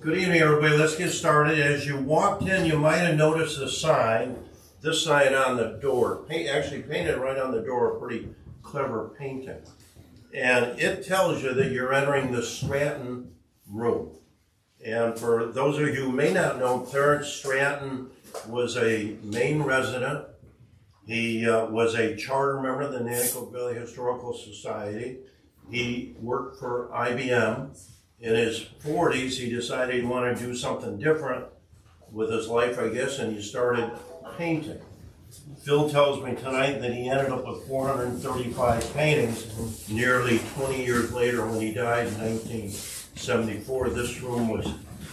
Good evening, everybody. Let's get started. As you walked in, you might have noticed a sign, this sign on the door. Actually painted right on the door, a pretty clever painting. And it tells you that you're entering the Stratton room. And for those of you who may not know, Clarence Stratton was a Maine resident. He was a charter member of the Nanticoke Valley Historical Society. He worked for IBM. In his 40s, he decided he wanted to do something different with his life, I guess, and he started painting. Phil tells me tonight that he ended up with 435 paintings nearly 20 years later when he died in 1974. This room was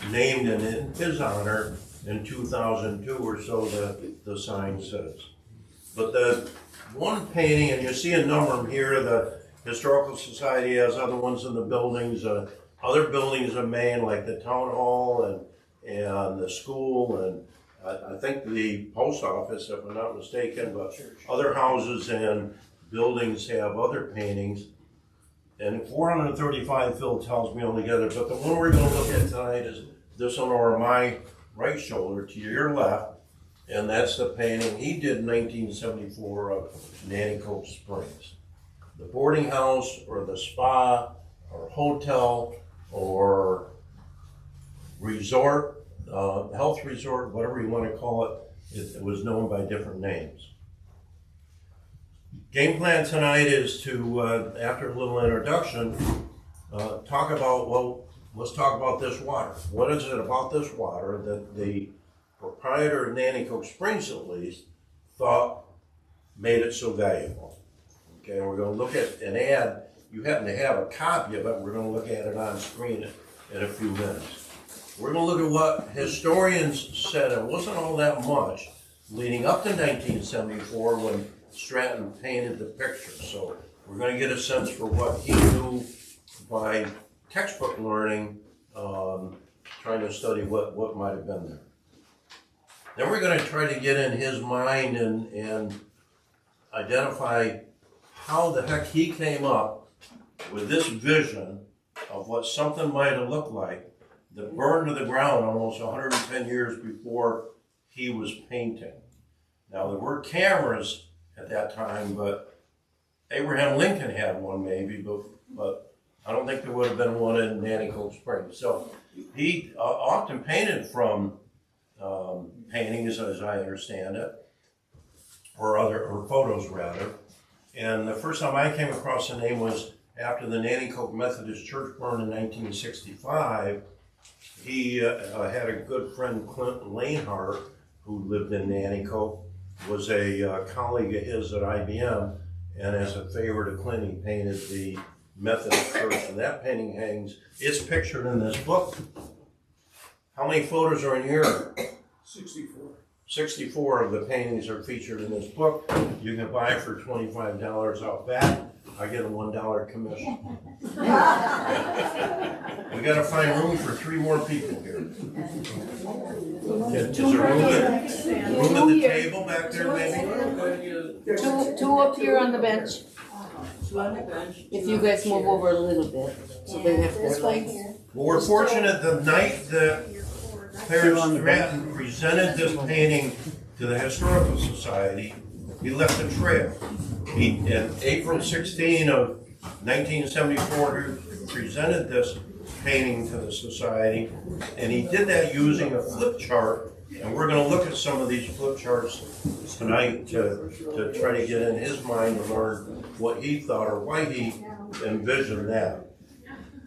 named in his honor in 2002 or so, the sign says. But the one painting, and you see a number of them here, the Historical Society has other ones in the buildings, other buildings in Maine, like the town hall and the school, and I think the post office, if I'm not mistaken, but other houses and buildings have other paintings. And 435, Phil tells me altogether, but the one we're going to look at tonight is this one over my right shoulder to your left, and that's the painting he did in 1974 of Nanticoke Springs. The boarding house or the spa or hotel or resort, health resort, whatever you want to call it, it was known by different names. Game plan tonight is to, after a little introduction, talk about, well, let's talk about this water. What is it about this water that the proprietor of Nanticoke Springs, at least, thought made it so valuable? Okay, we're going to look at an ad. You happen to have a copy of it. We're going to look at it on screen in a few minutes. We're going to look at what historians said. It wasn't all that much leading up to 1974 when Stratton painted the picture. So we're going to get a sense for what he knew by textbook learning, trying to study what might have been there. Then we're going to try to get in his mind and identify how the heck he came up with this vision of what something might have looked like that burned to the ground almost 110 years before he was painting. Now, there were cameras at that time, but Abraham Lincoln had one maybe, but I don't think there would have been one in Nanticoke Springs. So he often painted from paintings, as I understand it, or photos rather. And the first time I came across the name was after the Nanticoke Methodist Church burned in 1965. He had a good friend, Clint Lanehart, who lived in Nanticoke, was a colleague of his at IBM, and as a favor to Clint, he painted the Methodist Church, and that painting hangs. It's pictured in this book. How many photos are in here? 64. 64 of the paintings are featured in this book. You can buy it for $25 out back. I get a $1 commission. We got to find room for 3 more people here. Is there room at the table back there, maybe? Two up here on the bench. If you guys move over a little bit, so they have their legs. Well, we're fortunate the night that Clarence Stratton presented this painting to the Historical Society, he left a trail. In April 16 of 1974, he presented this painting to the Society, and he did that using a flip chart, and we're going to look at some of these flip charts tonight to try to get in his mind to learn what he thought or why he envisioned that.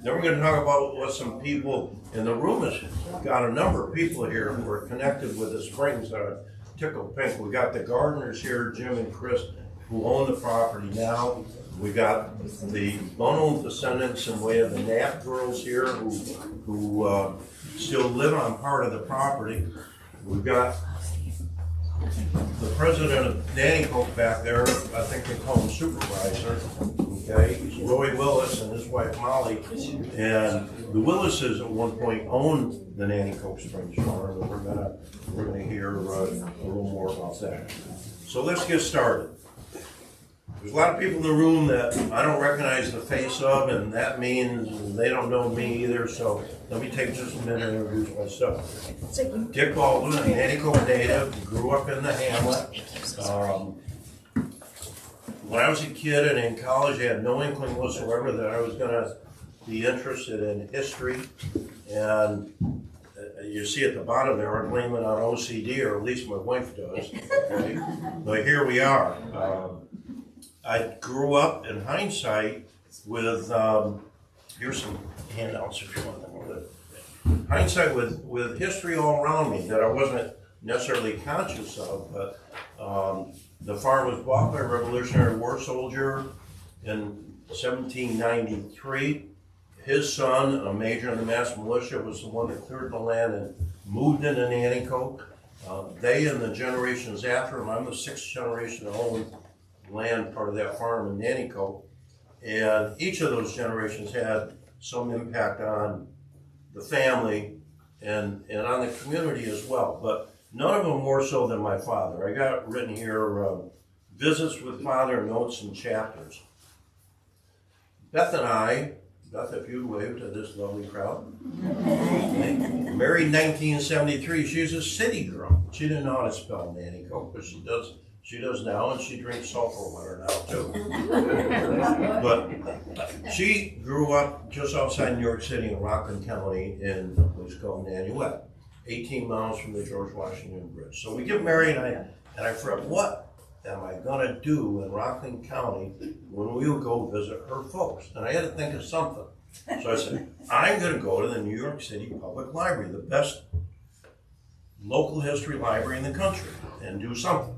Then we're going to talk about what some people in the room has got a number of people here who are connected with the springs that are tickled pink. We got the gardeners here, Jim and Chris, who own the property now. We got the Bono descendants in way of the Knapp girls here who still live on part of the property. We've got the president of Nanticoke back there, I think they call him supervisor. Okay, he's Roy Willis and his wife Molly, and the Willises at one point owned the Nanticoke Springs farm, and we're gonna hear a little more about that. So let's get started. there's a lot of people in the room that I don't recognize the face of, and that means they don't know me either, so let me take just a minute and introduce myself. Dick Baldwin, a Nanticoke native, grew up in the hamlet. When I was a kid and in college, I had no inkling whatsoever that I was gonna be interested in history. And you see at the bottom there, I'm blaming on OCD, or at least my wife does. Okay? But here we are. I grew up, in hindsight, with, here's some handouts if you want them. Hindsight with history all around me that I wasn't necessarily conscious of, but the farm was bought by a Revolutionary War soldier in 1793. His son, a major in the Mass Militia, was the one that cleared the land and moved into Nanticoke. They and the generations after him, I'm the sixth generation to own land, part of that farm in Nanticoke. And each of those generations had some impact on the family and on the community as well. But none of them more so than my father. I got written here, visits with father, notes and chapters. Beth and I, Beth, if you'd wave to this lovely crowd. Married in 1973. She's a city girl. She didn't know how to spell Nanticoke, but she does now, and she drinks sulfur water now too. But she grew up just outside New York City in Rockland County in a place called Nanticoke, 18 miles from the George Washington Bridge. So we get married, and I thought, what am I gonna do in Rockland County when we'll go visit her folks? And I had to think of something. So I said, I'm gonna go to the New York City Public Library, the best local history library in the country, and do something.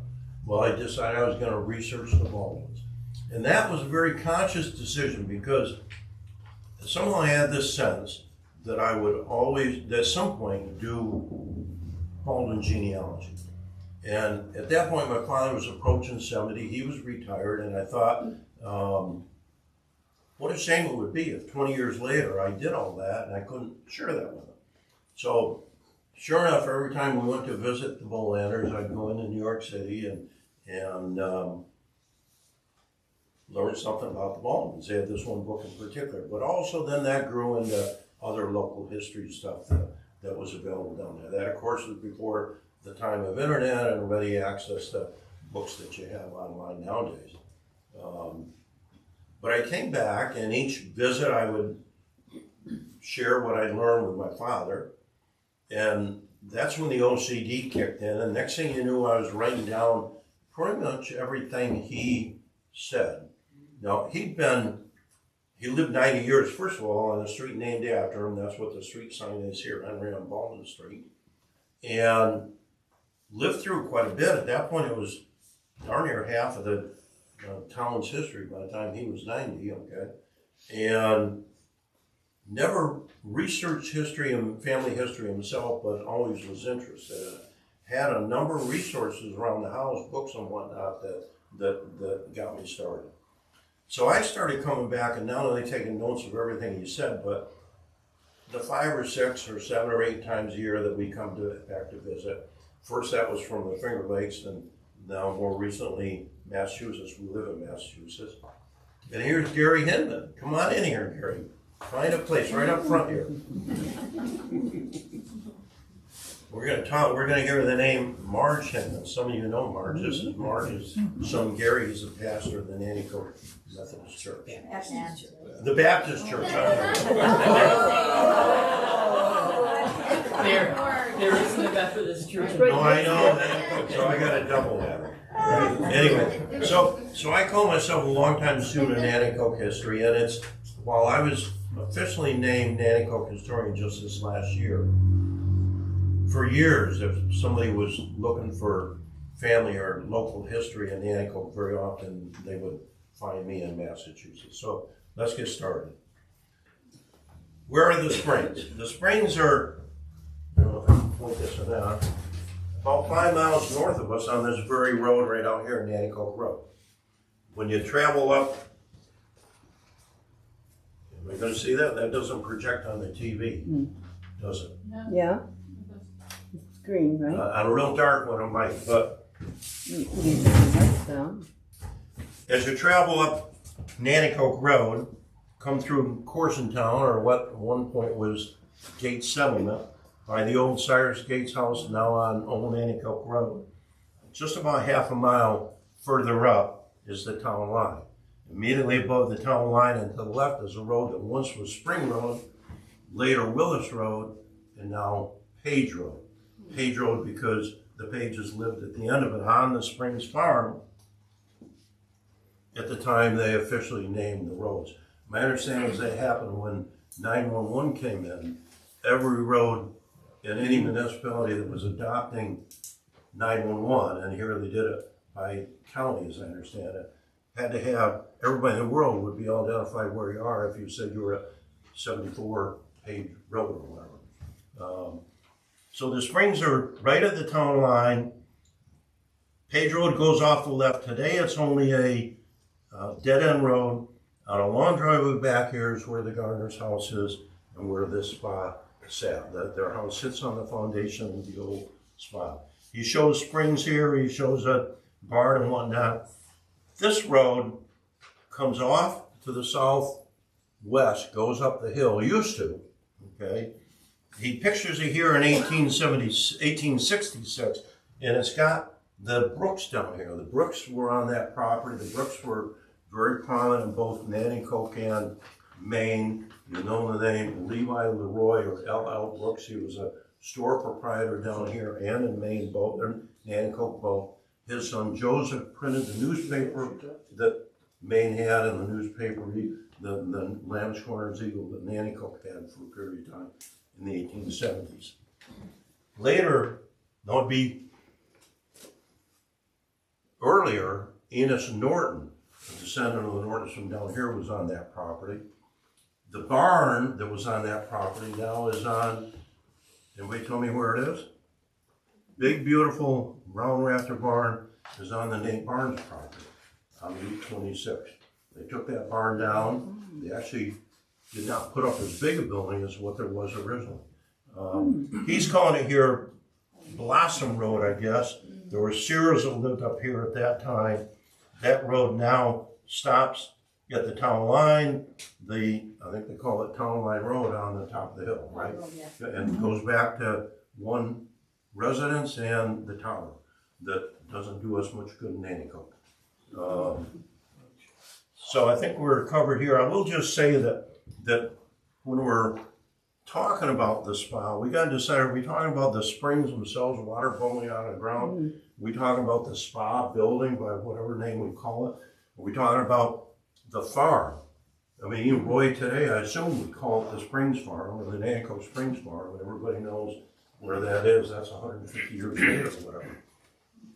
Well, I decided I was gonna research the Baldwins. And that was a very conscious decision because somehow I had this sense that I would always, at some point, do Baldwin genealogy. And at that point, my father was approaching 70, he was retired, and I thought, what a shame it would be if 20 years later I did all that and I couldn't share that with him. So, sure enough, every time we went to visit the Bowlanders, I'd go into New York City and learn something about the Baldwins. They had this one book in particular, but also then that grew into other local history stuff that was available down there. That, of course, was before the time of internet and ready access to books that you have online nowadays. But I came back, and each visit I would share what I learned with my father, and that's when the OCD kicked in, and next thing you knew, I was writing down pretty much everything he said. Now, he lived 90 years, first of all, on a street named after him. That's what the street sign is here, Henry on Baldwin Street. And lived through quite a bit. At that point, it was darn near half of the town's history by the time he was 90, okay? And never researched history and family history himself, but always was interested. Had a number of resources around the house, books and whatnot, that got me started. So I started coming back and not only taking notes of everything he said, but the 5 or 6 or 7 or 8 times a year that we come back to visit. First that was from the Finger Lakes, and now more recently Massachusetts. We live in Massachusetts. And here's Gary Hinman. Come on in here, Gary. Find a place right up front here. We're gonna hear the name Marge Hinman. Some of you know Marge. This is Marge's son Gary. He's a pastor of the Nanticoke Methodist Church. The Baptist Church. There isn't a Methodist church. No, I know that, so I got a double that. Anyway, so I call myself a longtime student of Nanticoke history, and it's, while I was officially named Nanticoke historian just this last year, for years, if somebody was looking for family or local history in Nanticoke, very often they would find me in Massachusetts. So let's get started. Where are the springs? The springs are, I don't know if I can point this or not, about 5 miles north of us on this very road right out here, Nanticoke Road. When you travel up, am I going to see that? That doesn't project on the TV, does it? No. Yeah. It's green, right? On a real dark one it might, but as you travel up Nanticoke Road, come through Corson Town, or what at one point was Gates Settlement, by the old Cyrus Gates house, now on Old Nanticoke Road. Just about half a mile further up is the town line. Immediately above the town line and to the left is a road that once was Spring Road, later Willis Road, and now Page Road. Page Road because the Pages lived at the end of it on the Springs farm at the time they officially named the roads. My understanding is that happened when 911 came in. Every road in any municipality that was adopting 911, and here they did it by county as I understand it, had to have, everybody in the world would be able to identify where you are if you said you were at 74 Page Road or whatever. So the Springs are right at the town line. Page Road goes off the left. Today it's only a dead-end road. On a long driveway back here is where the gardener's house is and where this spa sat. Their house sits on the foundation of the old spa. He shows springs here. He shows a barn and whatnot. This road comes off to the southwest, goes up the hill, used to, okay? He pictures it here in 1866, and it's got the brooks down here. The brooks were on that property. The brooks were very prominent in both Nanticoke and Maine. You know the name Levi Leroy or L.L. Brooks. He was a store proprietor down here and in Maine, both, or Nanticoke both. His son Joseph printed the newspaper that Maine had, and the newspaper, the Lamb's Corners Eagle that Nanticoke had for a period of time in the 1870s. Later, that would be earlier, Enos Norton, a descendant of the Nortons from down here, was on that property. The barn that was on that property now is on, anybody tell me where it is? Big, beautiful, round rafter barn is on the Nate Barnes property on Route 26. They took that barn down. They actually did not put up as big a building as what there was originally. He's calling it here Blossom Road, I guess. There were Sears that lived up here at that time. That road now stops at the town line. I think they call it Town Line Road on the top of the hill, right? And goes back to one residence and the tower that doesn't do us much good in Nanticoke. So I think we're covered here. I will just say that when we're talking about the spa, we got to decide, are we talking about the springs themselves, water flowing out of the ground? Are we talking about the spa building, by whatever name we call it? Are we talking about the farm? I mean, even Roy today, I assume we call it the Springs Farm or the Nanticoke Springs Farm, and everybody knows where that is. That's 150 years later or whatever.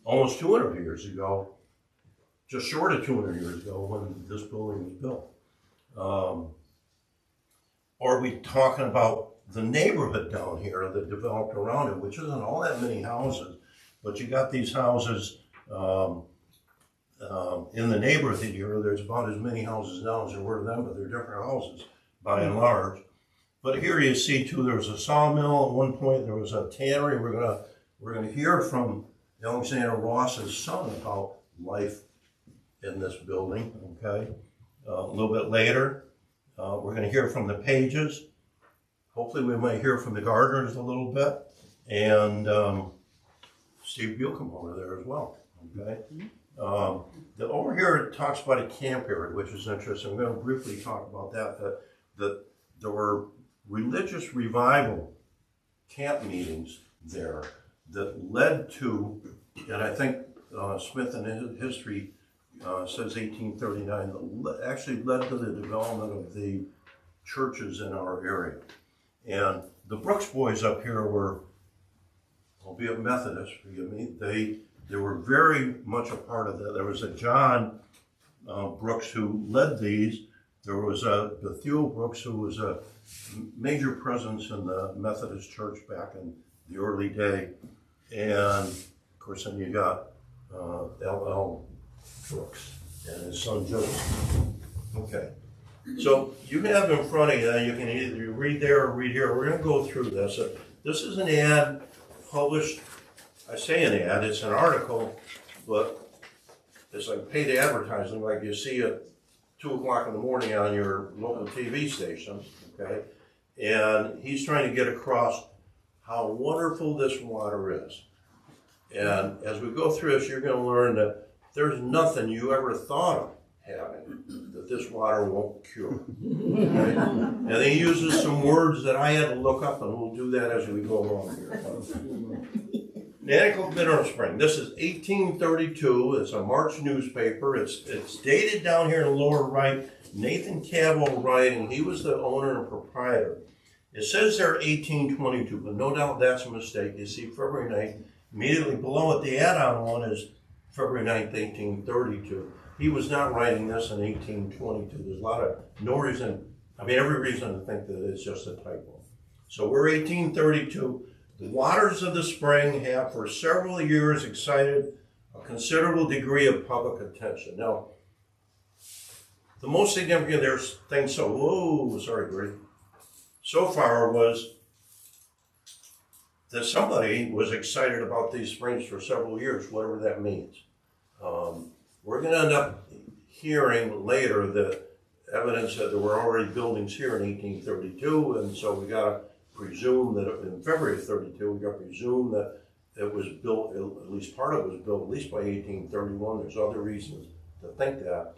Almost 200 years ago, just short of 200 years ago when this building was built. Or are we talking about the neighborhood down here that developed around it, which isn't all that many houses, but you got these houses in the neighborhood here. There's about as many houses now as there were then, but they're different houses by and large. But here you see too, there was a sawmill at one point. There was a tannery. We're gonna hear from Alexander Ross's son about life in this building. Okay, a little bit later, we're gonna hear from the Pages. Hopefully, we might hear from the Gardeners a little bit, and Steve Buckham over there as well. Okay. Over here it talks about a camp area, which is interesting. I'm going to briefly talk about that. That there were religious revival camp meetings there that led to, and I think Smith in his history says 1839, that actually led to the development of the churches in our area. And the Brooks boys up here were, albeit Methodist, forgive me, they were very much a part of that. There was a John Brooks who led these. There was a Bethuel Brooks who was a major presence in the Methodist Church back in the early day. And of course then you got L.L. Brooks and his son Joseph. Okay. So you have in front of you, you can either read there or read here. We're going to go through this. This is an ad published, I say an ad, it's an article, but it's like paid advertising, like you see at 2 o'clock in the morning on your local TV station, okay? And he's trying to get across how wonderful this water is. And as we go through this, you're going to learn that there's nothing you ever thought of having that this water won't cure. Okay? And he uses some words that I had to look up, and we'll do that as we go along here. Nanticoke Mineral Spring. This is 1832. It's a March newspaper. It's dated down here in the lower right. Nathan Cabell writing. He was the owner and proprietor. It says there 1822, but no doubt that's a mistake. You see February 9th. Immediately below it, the add-on one is February 9th, 1832. He was not writing this in 1822. There's a lot of every reason to think that it's just a typo. So we're 1832. The waters of the spring have for several years excited a considerable degree of public attention. Now, the most significant thing so far was that somebody was excited about these springs for several years, whatever that means. We're going to end up hearing later the evidence that there were already buildings here in 1832, and so we got to presume that in February of 32, we got to presume that it was built, at least part of it was built at least by 1831. There's other reasons to think that.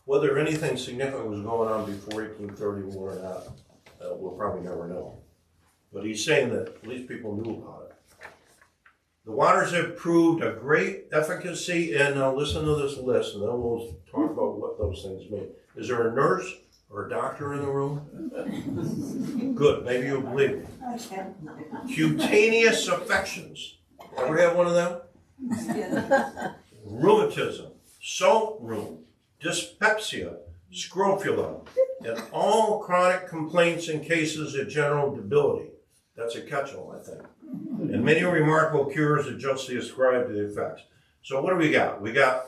Whether anything significant was going on before 1831 or not, we'll probably never know. But he's saying that at least people knew about it. The waters have proved a great efficacy, and now listen to this list, and then we'll talk about what those things mean. Is there a nurse or a doctor in the room? Good, maybe you'll believe me. Cutaneous affections. Ever have one of them? Rheumatism, salt rheum, dyspepsia, scrofula, and all chronic complaints and cases of general debility. That's a catch-all, I think. And many remarkable cures that justly ascribe to the effects. So what do we got? We got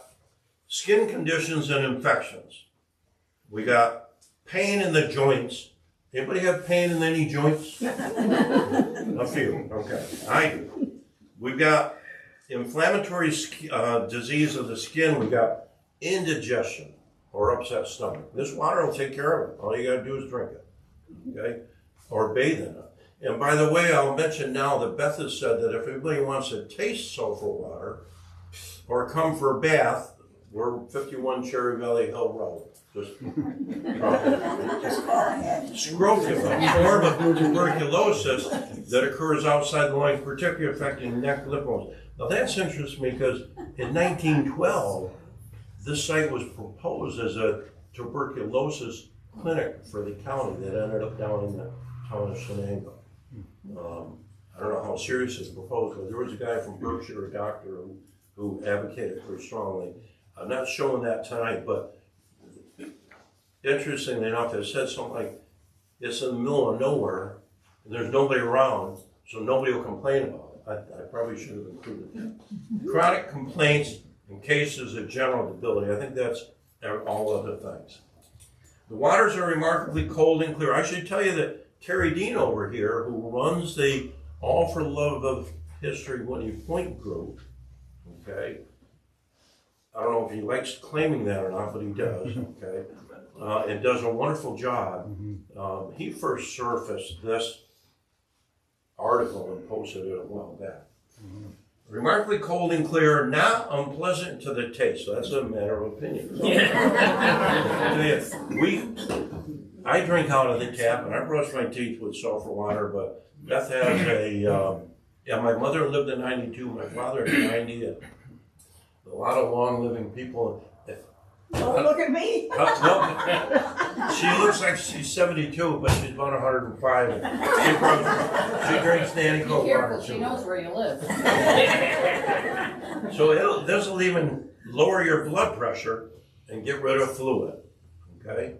skin conditions and infections. We got pain in the joints. Anybody have pain in any joints? A few, okay. I do. We've got inflammatory disease of the skin. We've got indigestion or upset stomach. This water will take care of it. All you got to do is drink it, okay? Or bathe in it. And by the way, I'll mention now that Beth has said that if anybody wants to taste sulfur water or come for a bath, we're 51 Cherry Valley Hill Road. Just scrofula, a form of tuberculosis that occurs outside the lungs, particularly affecting neck lip bones. Now that's interesting because in 1912, this site was proposed as a tuberculosis clinic for the county that ended up down in the town of Shenango. I don't know how serious it was proposed, but there was a guy from Berkshire, a doctor, who advocated pretty strongly. I'm not showing that tonight, but interestingly enough, it said something like, it's in the middle of nowhere, and there's nobody around, so nobody will complain about it. I probably should have included that. Chronic complaints and cases of general debility. I think that's all other things. The waters are remarkably cold and clear. I should tell you that Terry Dean over here, who runs the All for Love of History Whitney Point group, okay, I don't know if he likes claiming that or not, but he does, okay, and does a wonderful job. He first surfaced this article and posted it a while back. Remarkably cold and clear, not unpleasant to the taste. So that's a matter of opinion. I drink out of the tap, and I brush my teeth with sulfur water, but Beth has my mother lived at 92, my father at 90, and a lot of long-living people. Don't look at me. She looks like she's 72, but she's about 105. She drinks Nanticoke Be careful, water she too. knows where you live. So this will even lower your blood pressure and get rid of fluid, okay?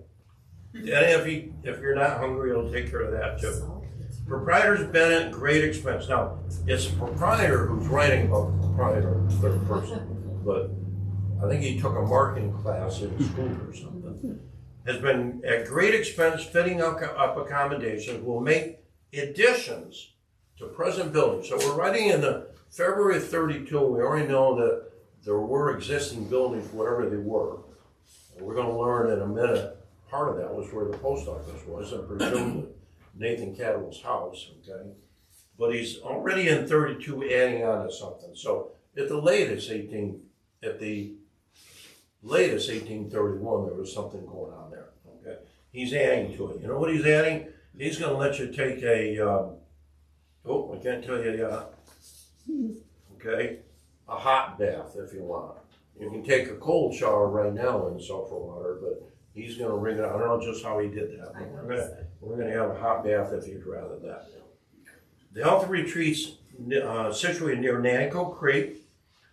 And if you're not hungry, it'll take care of that too. Proprietor's been at great expense. Now, it's the proprietor who's writing about the proprietor, third person, but I think he took a marketing class in school or something. Has been at great expense fitting up accommodations, will make additions to present buildings. So we're writing in the February of 32, we already know that there were existing buildings, whatever they were. And we're gonna learn in a minute, part of that was where the post office was, and presumably Nathan Cadwell's house, okay? But he's already in 32 adding on to something, so at the latest 1831, there was something going on there, okay? He's adding to it. You know what he's adding? He's gonna let you take a, I can't tell you yet. Okay, a hot bath if you want. You can take a cold shower right now in sulfur water, but he's gonna ring it. I don't know just how he did that. But we're gonna have a hot bath if you'd rather that. The health retreat's situated near Nanticoke Creek.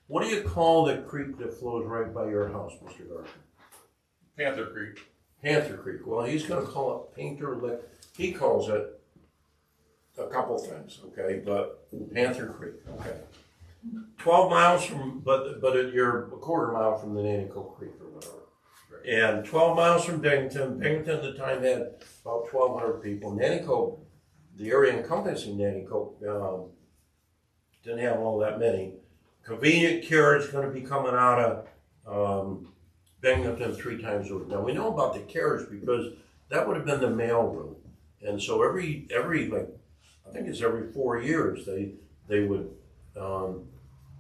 What do you call the creek that flows right by your house, Mr. Garson? Panther Creek. Panther Creek. Well, he's gonna call it Painter Lick. He calls it a couple things, okay, but Panther Creek, okay. 12 miles from, but you're a quarter mile from the Nanticoke Creek or whatever. And 12 miles from Binghamton. Binghamton at the time had about 1,200 people. Nanticoke, the area encompassing Nanticoke, didn't have all that many. Convenient carriage going to be coming out of Binghamton 3 times a week. Now we know about the carriage because that would have been the mail route. And so every like, I think it's every 4 years, they would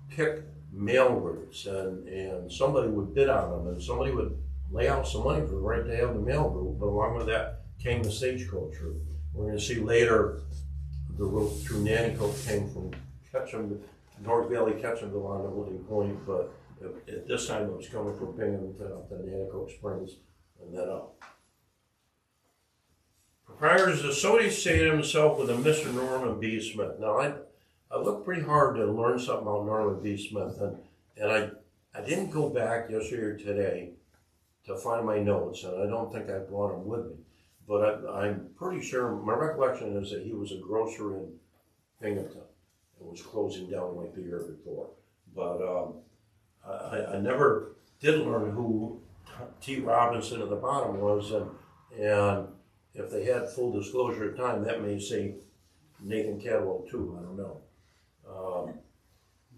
pick mail routes and somebody would bid on them and somebody would lay out some money for the right to have the mail route, but along with that came the stagecoach route. We're gonna see later the route through Nanticoke came from Ketchum, North Valley, Ketchumville on to Woody Point, but at this time it was coming from Binghamton up to Nanticoke Springs and then up. Proprietors associated himself with a Mr. Norman B. Smith. Now I looked pretty hard to learn something about Norman B. Smith, and I didn't go back yesterday or today to find my notes, and I don't think I brought them with me. But I'm pretty sure, my recollection is that he was a grocer in Binghamton. It was closing down like the year before. But I never did learn who T. Robinson at the bottom was, and if they had full disclosure at time, that may say Nathan Cadwell too, I don't know.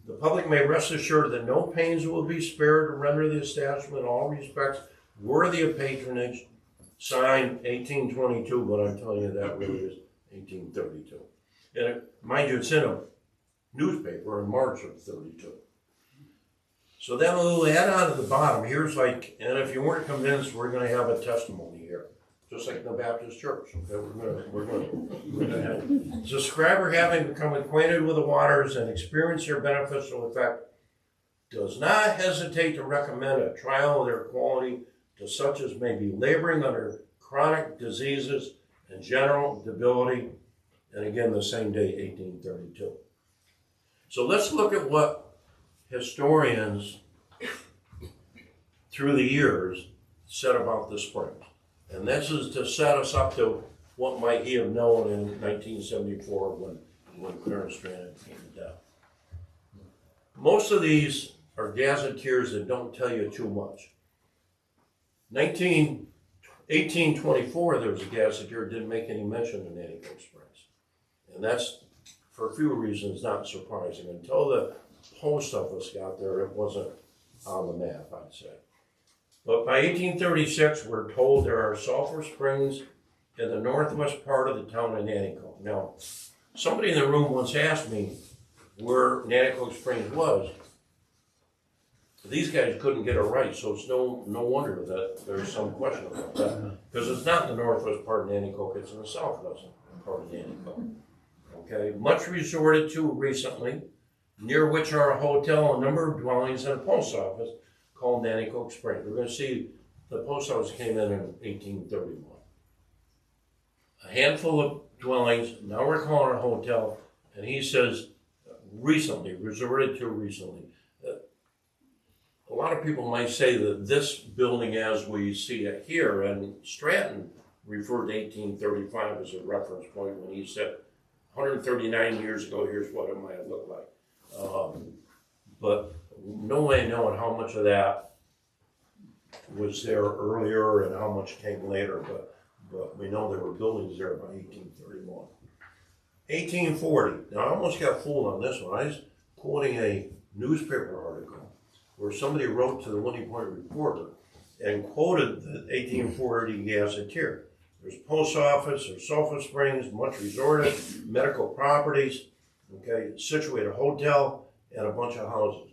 The public may rest assured that no pains will be spared to render the establishment in all respects worthy of patronage. Signed 1822, but I'm telling you that really is 1832. And mind you, it's in a newspaper in March of 32. So then we'll add on to the bottom. Here's like, and if you weren't convinced, we're going to have a testimony here. Just like in the Baptist church, okay? We're gonna have subscriber having become acquainted with the waters and experience their beneficial effect does not hesitate to recommend a trial of their quality to such as may be laboring under chronic diseases and general debility. And again, the same day, 1832. So let's look at what historians through the years said about the springs. And this is to set us up to what might he have known in 1974 when Clarence Strand came to death. Most of these are gazetteers that don't tell you too much. 1824, there was a gazetteer that didn't make any mention of Nanticoke Springs. And that's, for a few reasons, not surprising. Until the post office got there, it wasn't on the map, I'd say. But by 1836, we're told there are sulfur springs in the northwest part of the town of Nanticoke. Now, somebody in the room once asked me where Nanticoke Springs was. These guys couldn't get it right, so it's no wonder that there's some question about that. Because it's not in the northwest part of Nanticoke, it's in the southwest part of Nanticoke. Okay, much resorted to recently, near which are a hotel, a number of dwellings, and a post office called Nanticoke Springs. We're going to see the post office came in 1831. A handful of dwellings, now we're calling it a hotel, and he says recently, resorted to recently. A lot of people might say that this building as we see it here, and Stratton referred to 1835 as a reference point when he said 139 years ago, here's what it might have looked like. But no way knowing how much of that was there earlier and how much came later, but we know there were buildings there by 1831. 1840, now I almost got fooled on this one. I was quoting a newspaper article where somebody wrote to the Winnie Point Reporter and quoted the 1840 gazetteer. There's post office, there's Sulphur Springs, much resorted, medical properties, okay, situated hotel, and a bunch of houses.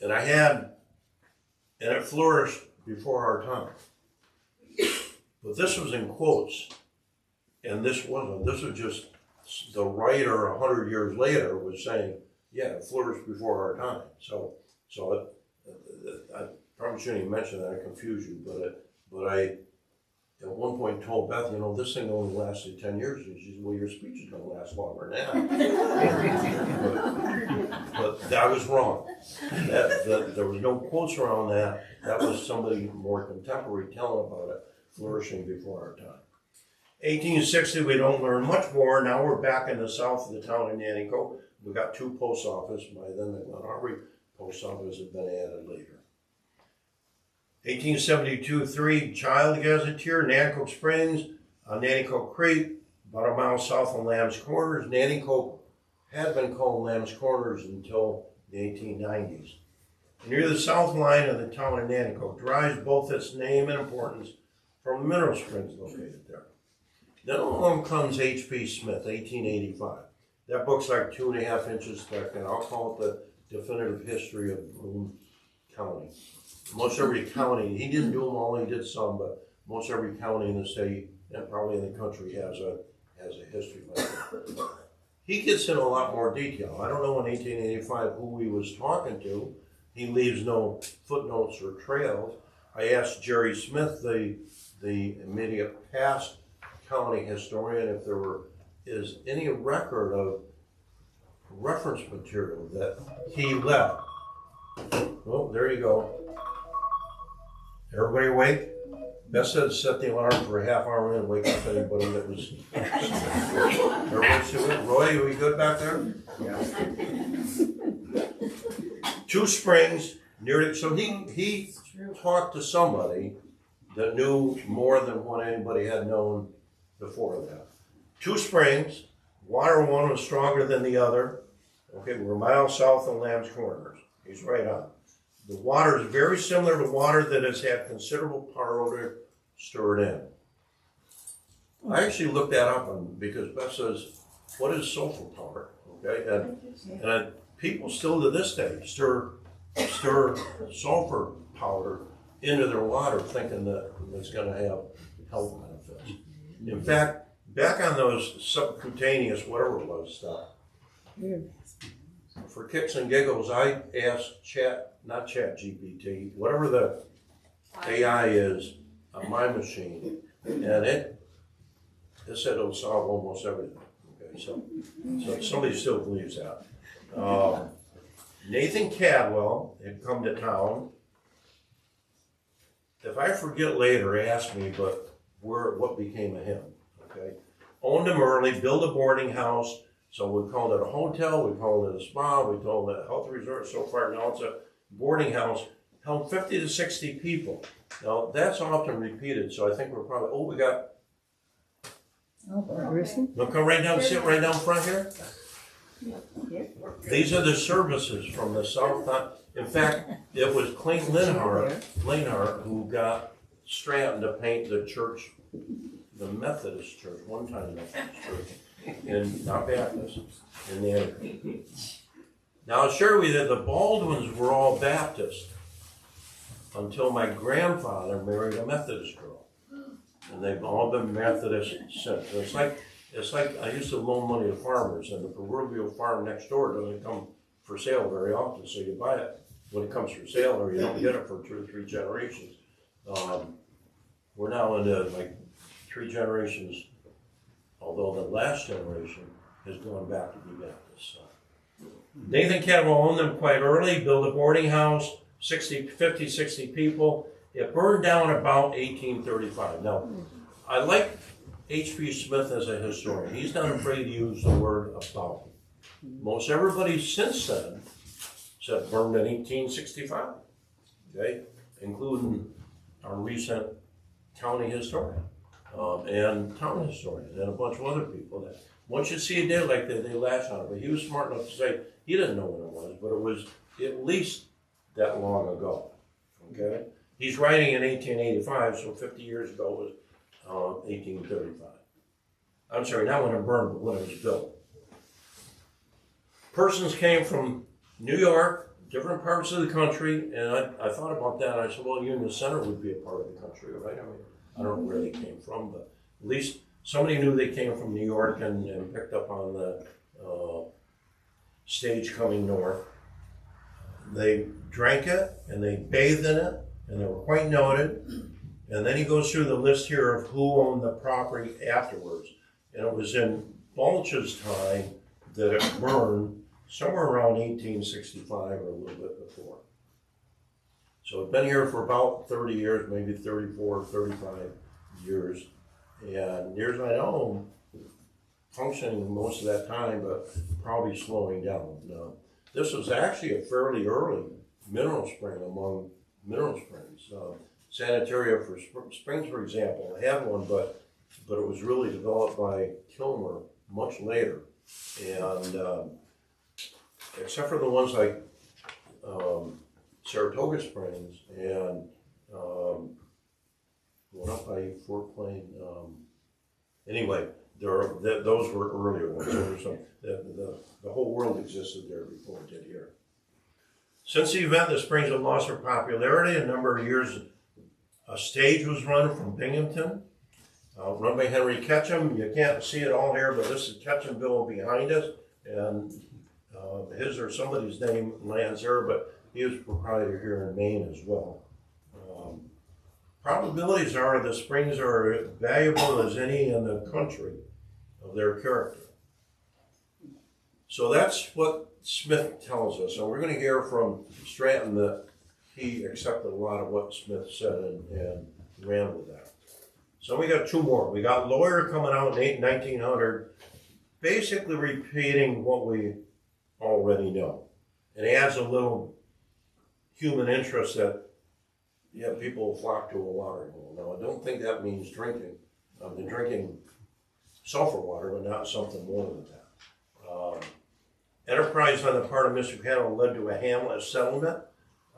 And it flourished before our time. But this was in quotes, and this wasn't. This was just the writer 100 years later was saying, yeah, it flourished before our time. So I probably shouldn't even mention that, I confuse you, but I at one point told Beth, this thing only lasted 10 years. And she said, well, your speech is going to last longer now. but I was wrong. There was no quotes around that. That was somebody more contemporary telling about it, flourishing before our time. 1860, we don't learn much more. Now we're back in the south of the town of Nanticoke. We got 2 post offices. By then, the Glen Armory post office had been added later. 1872, 3 Child Gazetteer, Nanticoke Springs, on Nanticoke Creek, about a mile south of Lamb's Corners. Nanticoke had been called Lamb's Corners until the 1890s. Near the south line of the town of Nanticoke, derives both its name and importance from the mineral springs located there. Then along comes H.P. Smith, 1885. That book's like 2.5 inches thick, and I'll call it the definitive history of Boone County. Most every county, he didn't do them all, he did some, but most every county in the state and probably in the country has a history like that. He gets in a lot more detail. I don't know in 1885 who he was talking to. He leaves no footnotes or trails. I asked Jerry Smith, the immediate past county historian, if there is any record of reference material that he left. Well, there you go. Everybody awake? Beth said set the alarm for a half hour and wake up anybody that was. Everybody still in? Roy, are we good back there? Yeah. 2 springs near it. So he talked to somebody that knew more than what anybody had known before that. 2 springs, water one was stronger than the other. Okay, we're miles south of Lamb's Corners. He's right on. The water is very similar to water that has had considerable power odor stored in. I actually looked that up because Beth says, what is sulfur powder? Okay, and people still to this day stir sulfur powder into their water thinking that it's going to have health benefits. In fact, back on those subcutaneous, whatever it was, stuff, for kicks and giggles, I asked not ChatGPT, whatever the AI is on my machine, and it said it'll solve almost everything. Okay, so somebody still believes that. Nathan Cadwell had come to town. If I forget later, ask me, but what became of him? Okay, owned him early, built a boarding house. So we called it a hotel, we called it a spa, we called it a health resort. So far now it's a boarding house, held 50 to 60 people. Now that's often repeated, so I think we're probably, we got. Look, come right down, sit right down front here. These are the services from the south. In fact, it was Clint Linhart who got Stratton to paint the church, the Methodist church, one time Methodist church, in not Baptist, in the area. Now I'll share with you that the Baldwins were all Baptist until my grandfather married a Methodist girl. And they've all been Methodist since. It's like I used to loan money to farmers, and the proverbial farm next door doesn't come for sale very often, so you buy it when it comes for sale, or you don't get it for 2 or 3 generations. We're now into like 3 generations, although the last generation has gone back to be Baptist. So. Nathan Cadwell owned them quite early, built a boarding house, 50, 60 people. It burned down about 1835. Now, I like H.P. Smith as a historian. He's not afraid to use the word about. Most everybody since then said burned in 1865, okay, including our recent county historian and town historian and a bunch of other people that once you see a day like that, they lash on it. But he was smart enough to say he didn't know what it was, but it was at least that long ago, okay? He's writing in 1885, so 50 years ago was 1835. I'm sorry, not when it burned, but when it was built. Persons came from New York, different parts of the country, and I thought about that, and I said, well, Union Center would be a part of the country, right? I mean, I don't know where they came from, but at least somebody knew they came from New York and picked up on the stage coming north. They drank it, and they bathed in it, and they were quite noted. And then he goes through the list here of who owned the property afterwards. And it was in Balch's time that it burned somewhere around 1865 or a little bit before. So it's been here for about 30 years, maybe 34, 35 years. And near as I know, functioning most of that time, but probably slowing down. Now, this was actually a fairly early mineral spring among mineral springs. Sanitaria for Springs, for example, had one, but it was really developed by Kilmer much later. And except for the ones like Saratoga Springs and one up by Fort Plain. Anyway, those were earlier ones. There were some, the whole world existed there before it did here. Since the event, the springs have lost their popularity. A number of years, a stage was run from Binghamton, run by Henry Ketchum. You can't see it all here, but this is Ketchumville behind us, and his or somebody's name lands there, but he was proprietor here in Maine as well. Probabilities are the springs are as valuable as any in the country of their character. So that's what Smith tells us, and we're going to hear from Stratton that he accepted a lot of what Smith said and ran with that. So we got two more. We got Lawyer coming out in 1900, basically repeating what we already know, and adds a little human interest that people flock to a watering hole. Now, I don't think that means drinking. I've been drinking sulfur water, but not something more than that. Enterprise on the part of Mr. Buchanan led to a hamlet settlement.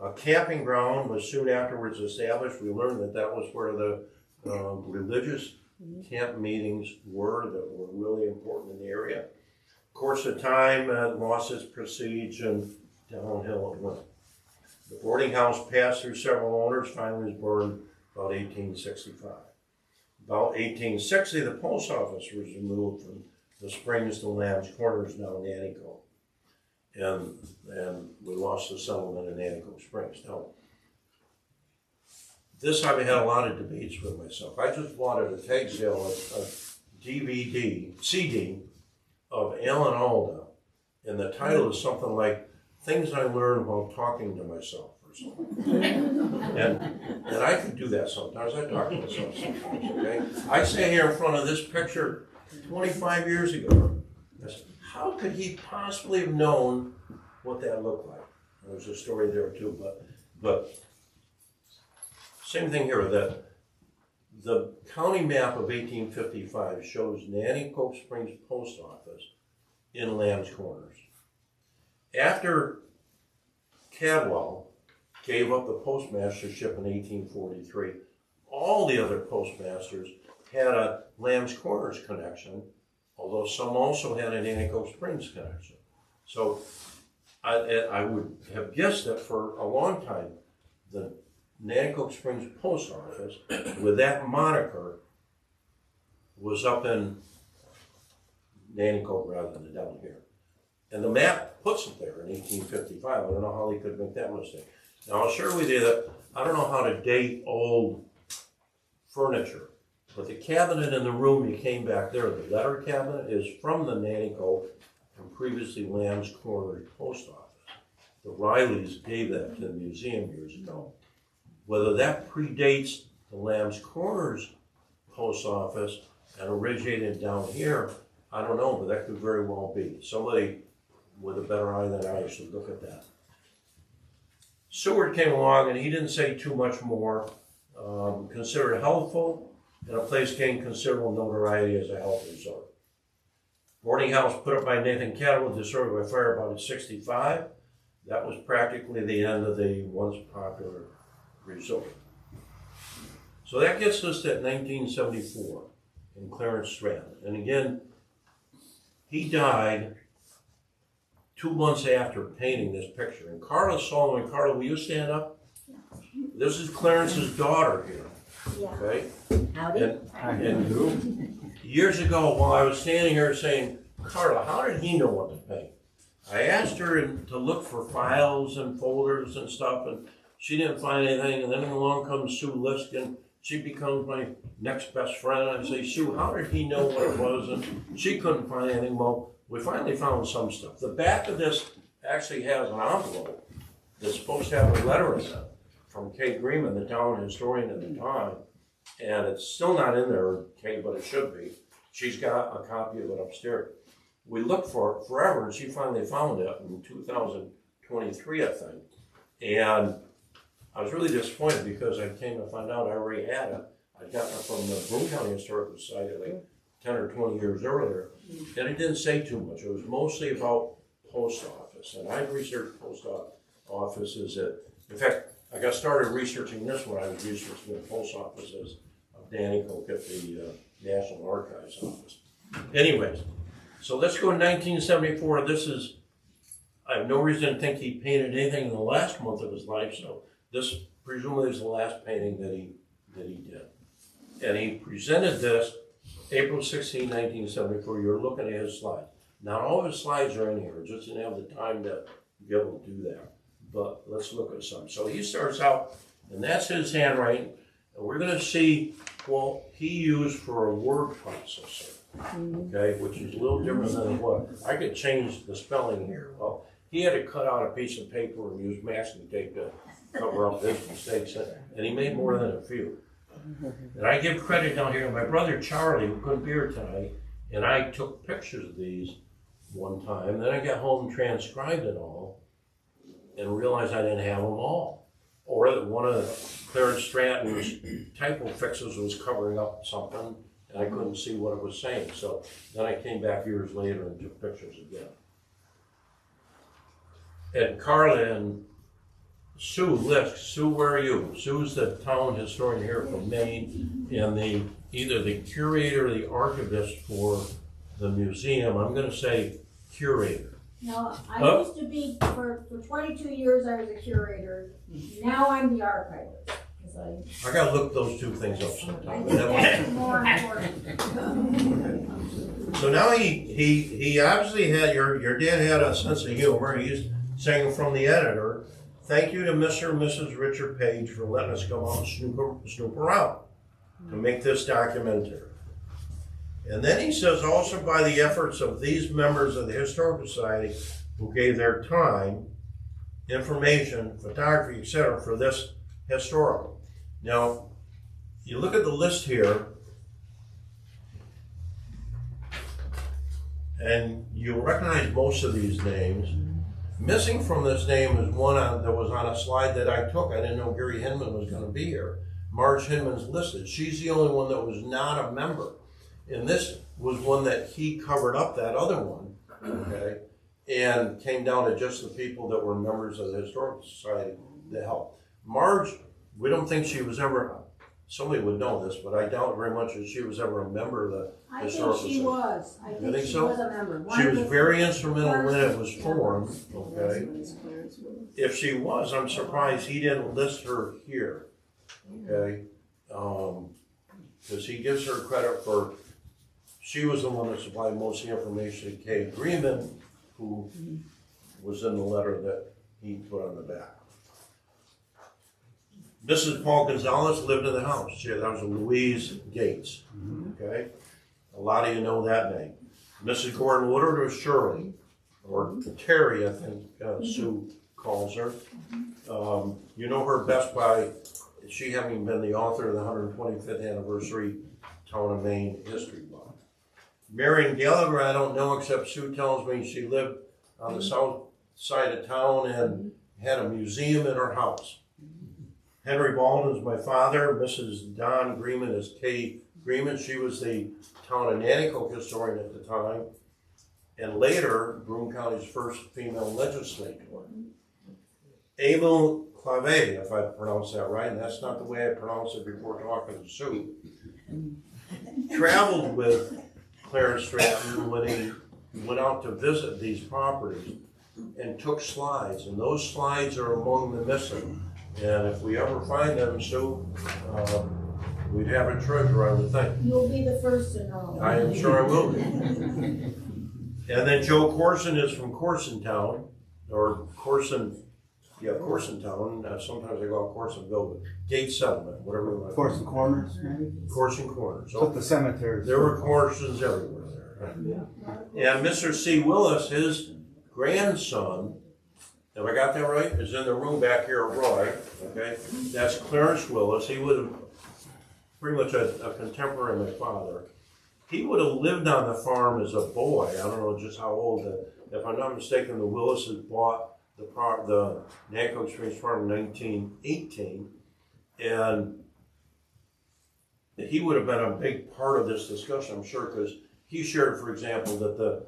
A camping ground was soon afterwards established. We learned that that was where the religious camp meetings were that were really important in the area. Of course, the time lost its prestige and downhill it went. The boarding house passed through several owners, finally was burned about 1865. About 1860, the post office was removed from the Springs to Lamb's Corners, now Nanticoke. And we lost the settlement in Nanticoke Springs. Now, this I've had a lot of debates with myself. I just bought at a tag sale a CD of Alan Alda, and the title is something like Things I Learned While Talking to Myself or something. and I can do that sometimes. I talk to myself sometimes, okay? I sat here in front of this picture 25 years ago. I said, how could he possibly have known what that looked like? There's a story there too, but same thing here, that the county map of 1855 shows Nanticoke Springs Post Office in Lamb's Corners. After Cadwell gave up the postmastership in 1843, all the other postmasters had a Lamb's Corners connection, although some also had an Nanticoke Springs connection. So I would have guessed that for a long time, the Nanticoke Springs Post Office, with that moniker, was up in Nanticoke rather than down here. And the map puts it there in 1855. I don't know how they could make that mistake. Now, I'll share with you that I don't know how to date old furniture, but the cabinet in the room you came back there, the letter cabinet, is from the Nanticoke and previously Lamb's Corners Post Office. The Rileys gave that to the museum years ago. Whether that predates the Lamb's Corners Post Office and originated down here, I don't know, but that could very well be. Somebody with a better eye than I should look at that. Seward came along and he didn't say too much more. Considered helpful, and a place gained considerable notoriety as a health resort. Boarding house put up by Nathan Cattle was destroyed by fire about 65. that was practically the end of the once popular resort. So that gets us to 1974 in Clarence Stratton. And again, he died 2 months after painting this picture. And Carla Solomon, Carla, will you stand up? This is Clarence's daughter here, okay? Howdy. And years ago, while I was standing here saying, Carla, how did he know what to paint? I asked her to look for files and folders and stuff, and she didn't find anything. And then along comes Sue Liskin. She becomes my next best friend. I say, Sue, how did he know what it was? And she couldn't find anything. Well, we finally found some stuff. The back of this actually has an envelope that's supposed to have a letter in it from Kay Greenman, the town historian at the time. And it's still not in there, Kay, but it should be. She's got a copy of it upstairs. We looked for it forever, and she finally found it in 2023, I think. And I was really disappointed because I came to find out I already had it. I'd gotten it from the Broome County Historical Society like 10 or 20 years earlier. And it didn't say too much. It was mostly about post office. And I'd researched post offices in fact, I got started researching this when I was researching the post offices of Nanticoke at the National Archives office. Anyways, so let's go to 1974. This is, I have no reason to think he painted anything in the last month of his life, so this presumably is the last painting that he did. And he presented this April 16, 1974. You're looking at his slides. Not all of his slides are in here, just didn't have the time to be able to do that. But let's look at some. So he starts out, and that's his handwriting. And we're going to see what he used for a word processor, okay, which is a little different than what. I could change the spelling here. Well, he had to cut out a piece of paper and use masking tape to cover up his mistakes, and he made more than a few. And I give credit down here to my brother Charlie, who couldn't be here tonight, and I took pictures of these one time. Then I got home and transcribed it all, and realized I didn't have them all. Or that one of Clarence Stratton's typo fixes was covering up something, and I couldn't see what it was saying. So then I came back years later and took pictures again. And Carla and Sue Lisk. Sue, where are you? Sue's the town historian here from Maine, and either the curator or the archivist for the museum. I'm going to say curator. No, I used to be, for 22 years I was a curator. Now I'm the archivist. 'Cause I gotta look those two things up I sometime. think that's more important. So now he obviously had, your dad had a sense of humor. He's saying from the editor, thank you to Mr. and Mrs. Richard Page for letting us come out and snoop around to make this documentary. And then he says, also by the efforts of these members of the Historical Society who gave their time, information, photography, etc. for this historical. Now, you look at the list here, and you'll recognize most of these names. Missing from this name is one that was on a slide that I took. I didn't know Gary Hinman was going to be here. Marge Hinman's listed. She's the only one that was not a member. And this was one that he covered up that other one, okay, and came down to just the people that were members of the Historical Society that helped. Marge, we don't think she was ever, somebody would know this, but I doubt very much that she was ever a member of the I Historical think she Society. was. I You think think she so? was a member. She One was of very the instrumental when it was first- formed, okay? If she was, I'm surprised he didn't list her here, okay? Because he gives her credit for, she was the one that supplied most of the information to Kay Greenman, who was in the letter that he put on the back. Mrs. Paul Gonzalez lived in the house. That was Louise Gates, okay? A lot of you know that name. Mrs. Gordon Woodard was Shirley, or Terry, I think Sue calls her. You know her best by she having been the author of the 125th anniversary Town of Maine history book. Marion Gallagher, I don't know, except Sue tells me she lived on the south side of town and had a museum in her house. Henry Baldwin is my father. Mrs. Don Greenman is Kay Greenman. She was the town of Nanticoke historian at the time, and later Broome County's first female legislator. Emil Clave, if I pronounce that right, and that's not the way I pronounce it before talking to Sue, traveled with Clarence Stratton when he went out to visit these properties and took slides, and those slides are among the missing. And if we ever find them, Sue, we'd have a treasure, I would think. You'll be the first to know. I am sure I will be. And then Joe Corson is from Corsontown, or Corson, yeah, Corsontown. Sometimes they call it Corsonville, but Gate Settlement, whatever you want. Corson Corners, maybe? Corson Corners. Put the cemetery. There were Corsons everywhere there. And Mr. C. Willis, his grandson, if I got that right, is in the room back here, Roy, okay? That's Clarence Willis. He would have, pretty much a contemporary of my father. He would have lived on the farm as a boy. I don't know just how old. If I'm not mistaken, the Willises bought the Nanticoke Springs farm in 1918, and he would have been a big part of this discussion, I'm sure, because he shared, for example, that the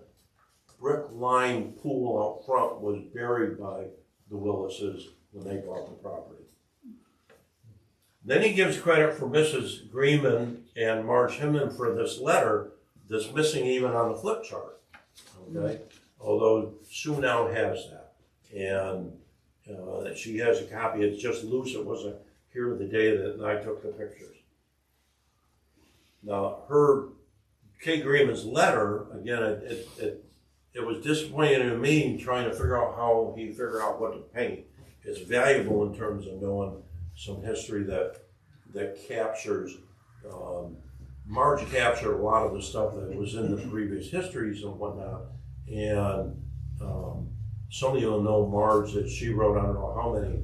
brick lined pool out front was buried by the Willises when they bought the property. Then he gives credit for Mrs. Greenman and Marge Hinman for this letter that's missing even on the flip chart, okay? Although Sue now has that, and she has a copy. It's just loose. It wasn't here the day that I took the pictures. Now, her Kay Greenman's letter, again, it was disappointing to me trying to figure out how he figured out what to paint. It's valuable in terms of knowing some history that captures, Marge captured a lot of the stuff that was in the previous histories and whatnot. And some of you will know Marge, that she wrote, I don't know how many,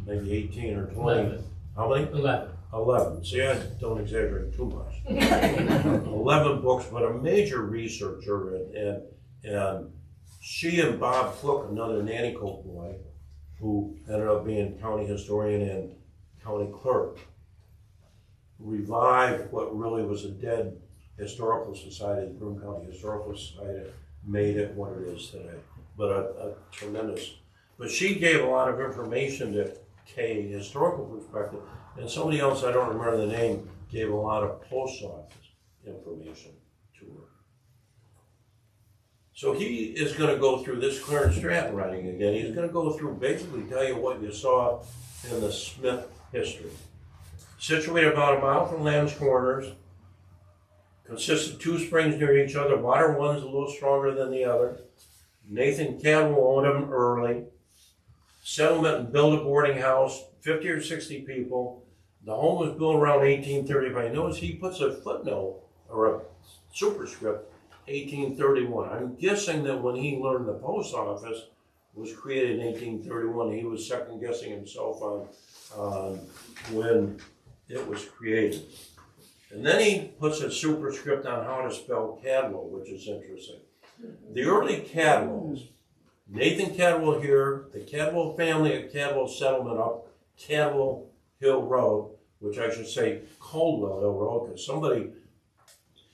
maybe 18 or 20. 11. How many? 11. See, I don't exaggerate too much. 11 books, but a major researcher, and she and Bob Fluke, another Nanticoke boy, who ended up being county historian and county clerk, revived what really was a dead historical society. The Broome County Historical Society made it what it is today. But a tremendous, but she gave a lot of information to Kay, historical perspective, and somebody else, I don't remember the name, gave a lot of post office information to her. So he is going to go through this Clarence Stratton writing again. He's going to go through, basically tell you what you saw in the Smith history. Situated about a mile from Lamb's Corners, consists of two springs near each other. Water one's a little stronger than the other. Nathan Cadwell owned them early. Settlement and built a boarding house, 50 or 60 people. The home was built around 1835. Notice he puts a footnote or a superscript, 1831. I'm guessing that when he learned the post office was created in 1831, he was second guessing himself on when it was created. And then he puts a superscript on how to spell Cadwell, which is interesting. The early Cadwells, Nathan Cadwell here, the Cadwell family at Cadwell Settlement up Cadwell Hill Road, which I should say Caldwell Hill Road, because somebody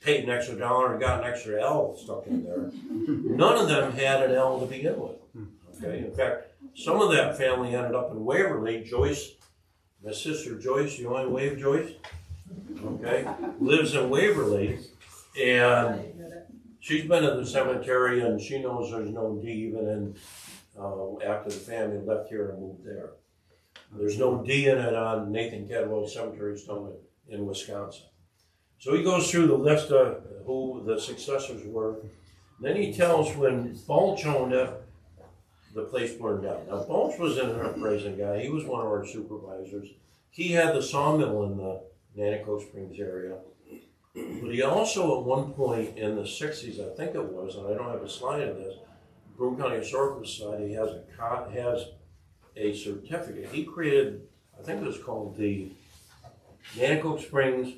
paid an extra $1 and got an extra L stuck in there. None of them had an L to begin with. Okay, in fact, some of that family ended up in Waverly. Joyce, my sister Joyce, you want to wave, Joyce? Okay, lives in Waverly, and she's been in the cemetery, and she knows there's no D even in, after the family left here and moved there. There's no D in it on Nathan Cadwell Cemetery Stone in Wisconsin. So he goes through the list of who the successors were. Then he tells when Balch owned it, the place burned down. Now, Balch was an enterprising guy. He was one of our supervisors. He had the sawmill in the Nanticoke Springs area. But he also, at one point in the 60s, I think it was, and I don't have a slide of this, Broome County Historical Society has a certificate. He created, I think it was called the Nanticoke Springs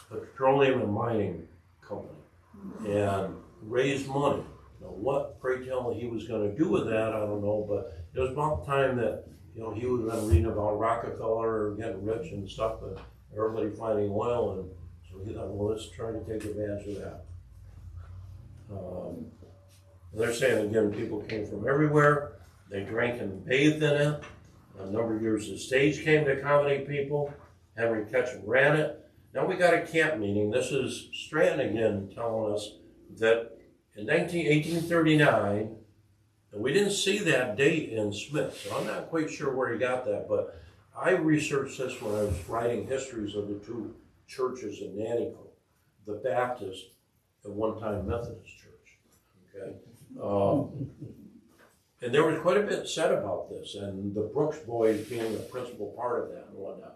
Petroleum and Mining Company, and raised money. Now, what, pray tell, he was going to do with that, I don't know, but it was about the time that, he would have been reading about Rockefeller getting rich and stuff, but everybody finding oil, and so he thought, well, let's try to take advantage of that. They're saying, again, people came from everywhere. They drank and bathed in it. A number of years, the stage came to accommodate people. Henry Ketchum ran it. Now we got a camp meeting. This is Stratton again telling us that in 1839, and we didn't see that date in Smith, so I'm not quite sure where he got that, but I researched this when I was writing histories of the two churches in Nanticoke, the Baptist and one-time Methodist church, okay? And there was quite a bit said about this, and the Brooks boys being a principal part of that and whatnot.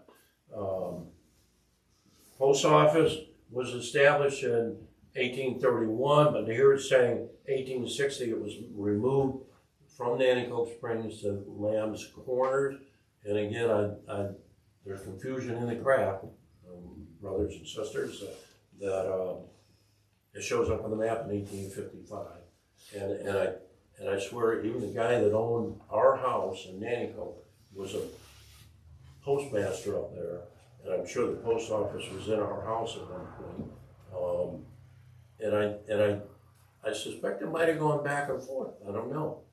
Post office was established in 1831, but here it's saying 1860 it was removed from Nanticoke Springs to Lamb's Corners. And again, there's confusion in the craft, brothers and sisters, that it shows up on the map in 1855. And I swear, even the guy that owned our house in Nanticoke was a postmaster up there, and I'm sure the post office was in our house at one point. And I suspect it might have gone back and forth. I don't know.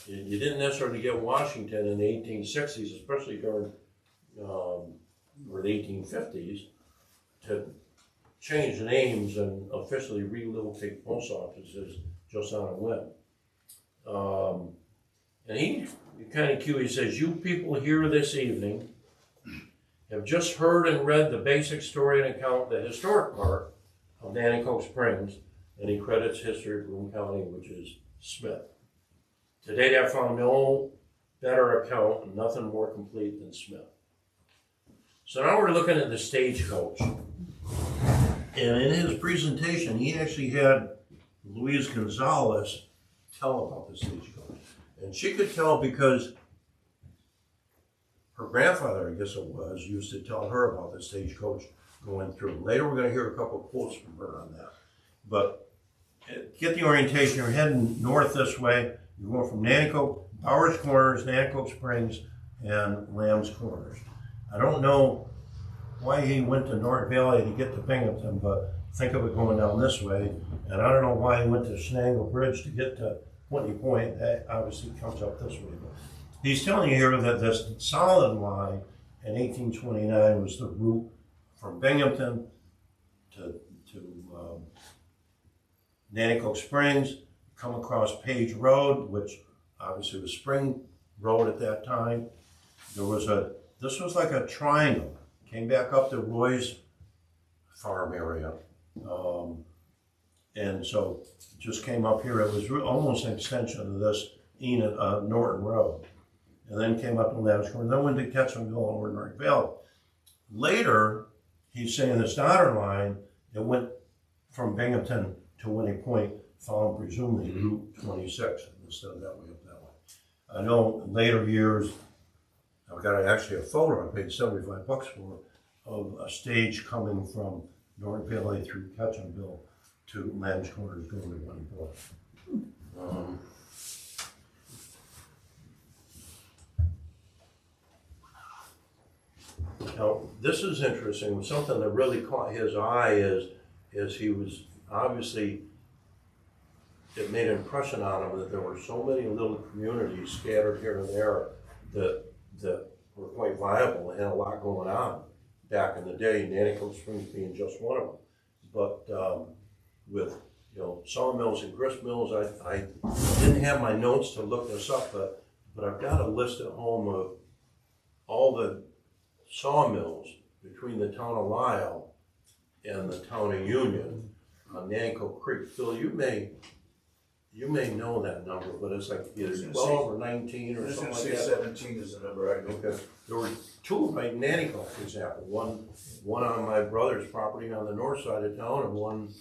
You didn't necessarily get Washington in the 1860s, especially during or the 1850s, to change names and officially relocate post offices just on a whim. And he kind of cute. He says, "You people here this evening have just heard and read the basic story and account, the historic part of Nanticoke Springs," and he credits history of Broome County, which is Smith. "To date, I've found no better account and nothing more complete than Smith." So now we're looking at the stagecoach. And in his presentation, he actually had Louise Gonzalez tell about the stagecoach. And she could tell because her grandfather, I guess it was, used to tell her about the stagecoach going through. Later, we're going to hear a couple of quotes from her on that. But get the orientation. You're heading north this way. You're going from Nanticoke, Bowers Corners, Nanticoke Springs, and Lamb's Corners. I don't know why he went to North Valley to get to Binghamton, but think of it going down this way. And I don't know why he went to Shenango Bridge to get to Whitney Point. That obviously comes up this way. But he's telling you here that this solid line in 1829 was the route from Binghamton to Nanticoke Springs, come across Page Road, which obviously was Spring Road at that time. This was like a triangle. Came back up to Roy's farm area. And so it just came up here. It was almost an extension of this Norton Road. And then came up to Lamb's Corners, then went to Ketchumville over North Valley. Later, he's saying this dotted line, it went from Binghamton to Whitney Point, following presumably Route 26, instead of that way up that way. I know in later years, I've got actually a photo I paid $75 for, of a stage coming from North Valley through Ketchumville to Lamb's Corners going to Whitney Point. Now, this is interesting. Something that really caught his eye is he was obviously, it made an impression on him that there were so many little communities scattered here and there that were quite viable and had a lot going on back in the day, Nanticoke Springs being just one of them. But with sawmills and grist mills, I didn't have my notes to look this up, but I've got a list at home of all the sawmills between the town of Lisle and the town of Union on Nanticoke Creek. Phil, you may know that number, but it's like either 12 or 19 or something like that. 17 is the number I know. Okay. There were two right in Nanticoke, for example. One on my brother's property on the north side of town, and one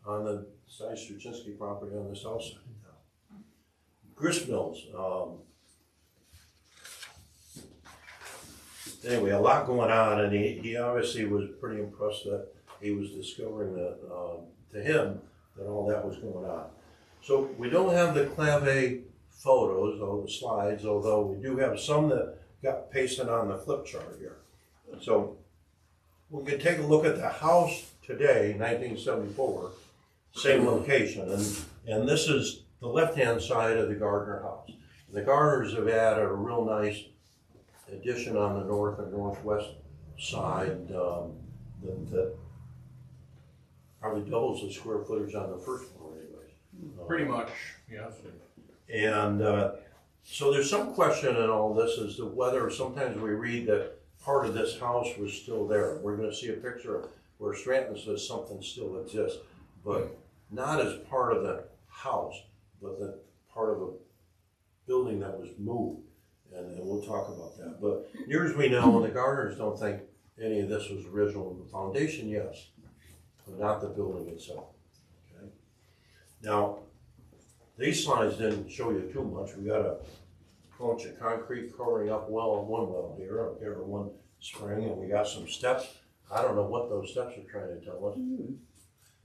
on the Straczynski property on the south side of town. Grist mills. Anyway, a lot going on, and he obviously was pretty impressed that he was discovering that, to him, that all that was going on. So we don't have the clave photos or the slides, although we do have some that got pasted on the flip chart here. So we can take a look at the house today, 1974, same location, and this is the left-hand side of the Gardner house. The Garners have added a real nice addition on the north and northwest side, that probably doubles the square footage on the first floor anyways. Pretty much, yes. And so there's some question in all this as to whether sometimes we read that part of this house was still there. We're gonna see a picture where Stratton says something still exists, but not as part of the house, but the part of a building that was moved. And we'll talk about that. But near as we know, the Garners don't think any of this was original. The foundation, yes, but not the building itself. Okay. Now, these slides didn't show you too much. We got a bunch of concrete covering up one well here, up here, one spring, and we got some steps. I don't know what those steps are trying to tell us.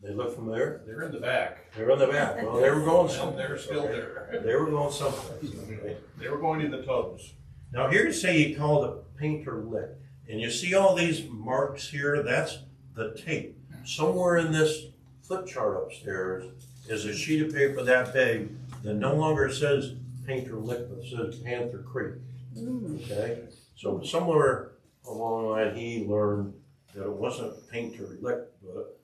They look familiar? They're in the back. They're in the back. Well, they were going And somewhere. they're still there. They were going someplace. Okay. They were going in the tubs. Now here you say he called it painter lick, and you see all these marks here, that's the tape. Somewhere in this flip chart upstairs is a sheet of paper that big that no longer says painter lick, but says Panther Creek. Okay, so somewhere along the line he learned that it wasn't painter lick, but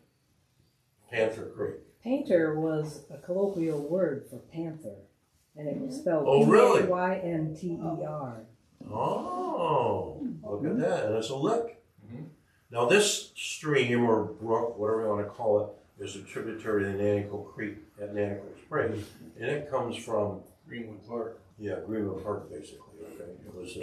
Panther Creek. Painter was a colloquial word for panther, and it was spelled Oh, really? P-A-Y-N-T-E-R. Oh, look at that, and it's a lick. Mhm. Now this stream or brook, whatever you want to call it, is a tributary to the Nanticoke Creek at Nanticoke Springs, and it comes from, Greenwood Park. yeah, Greenwood Park basically, okay? It was,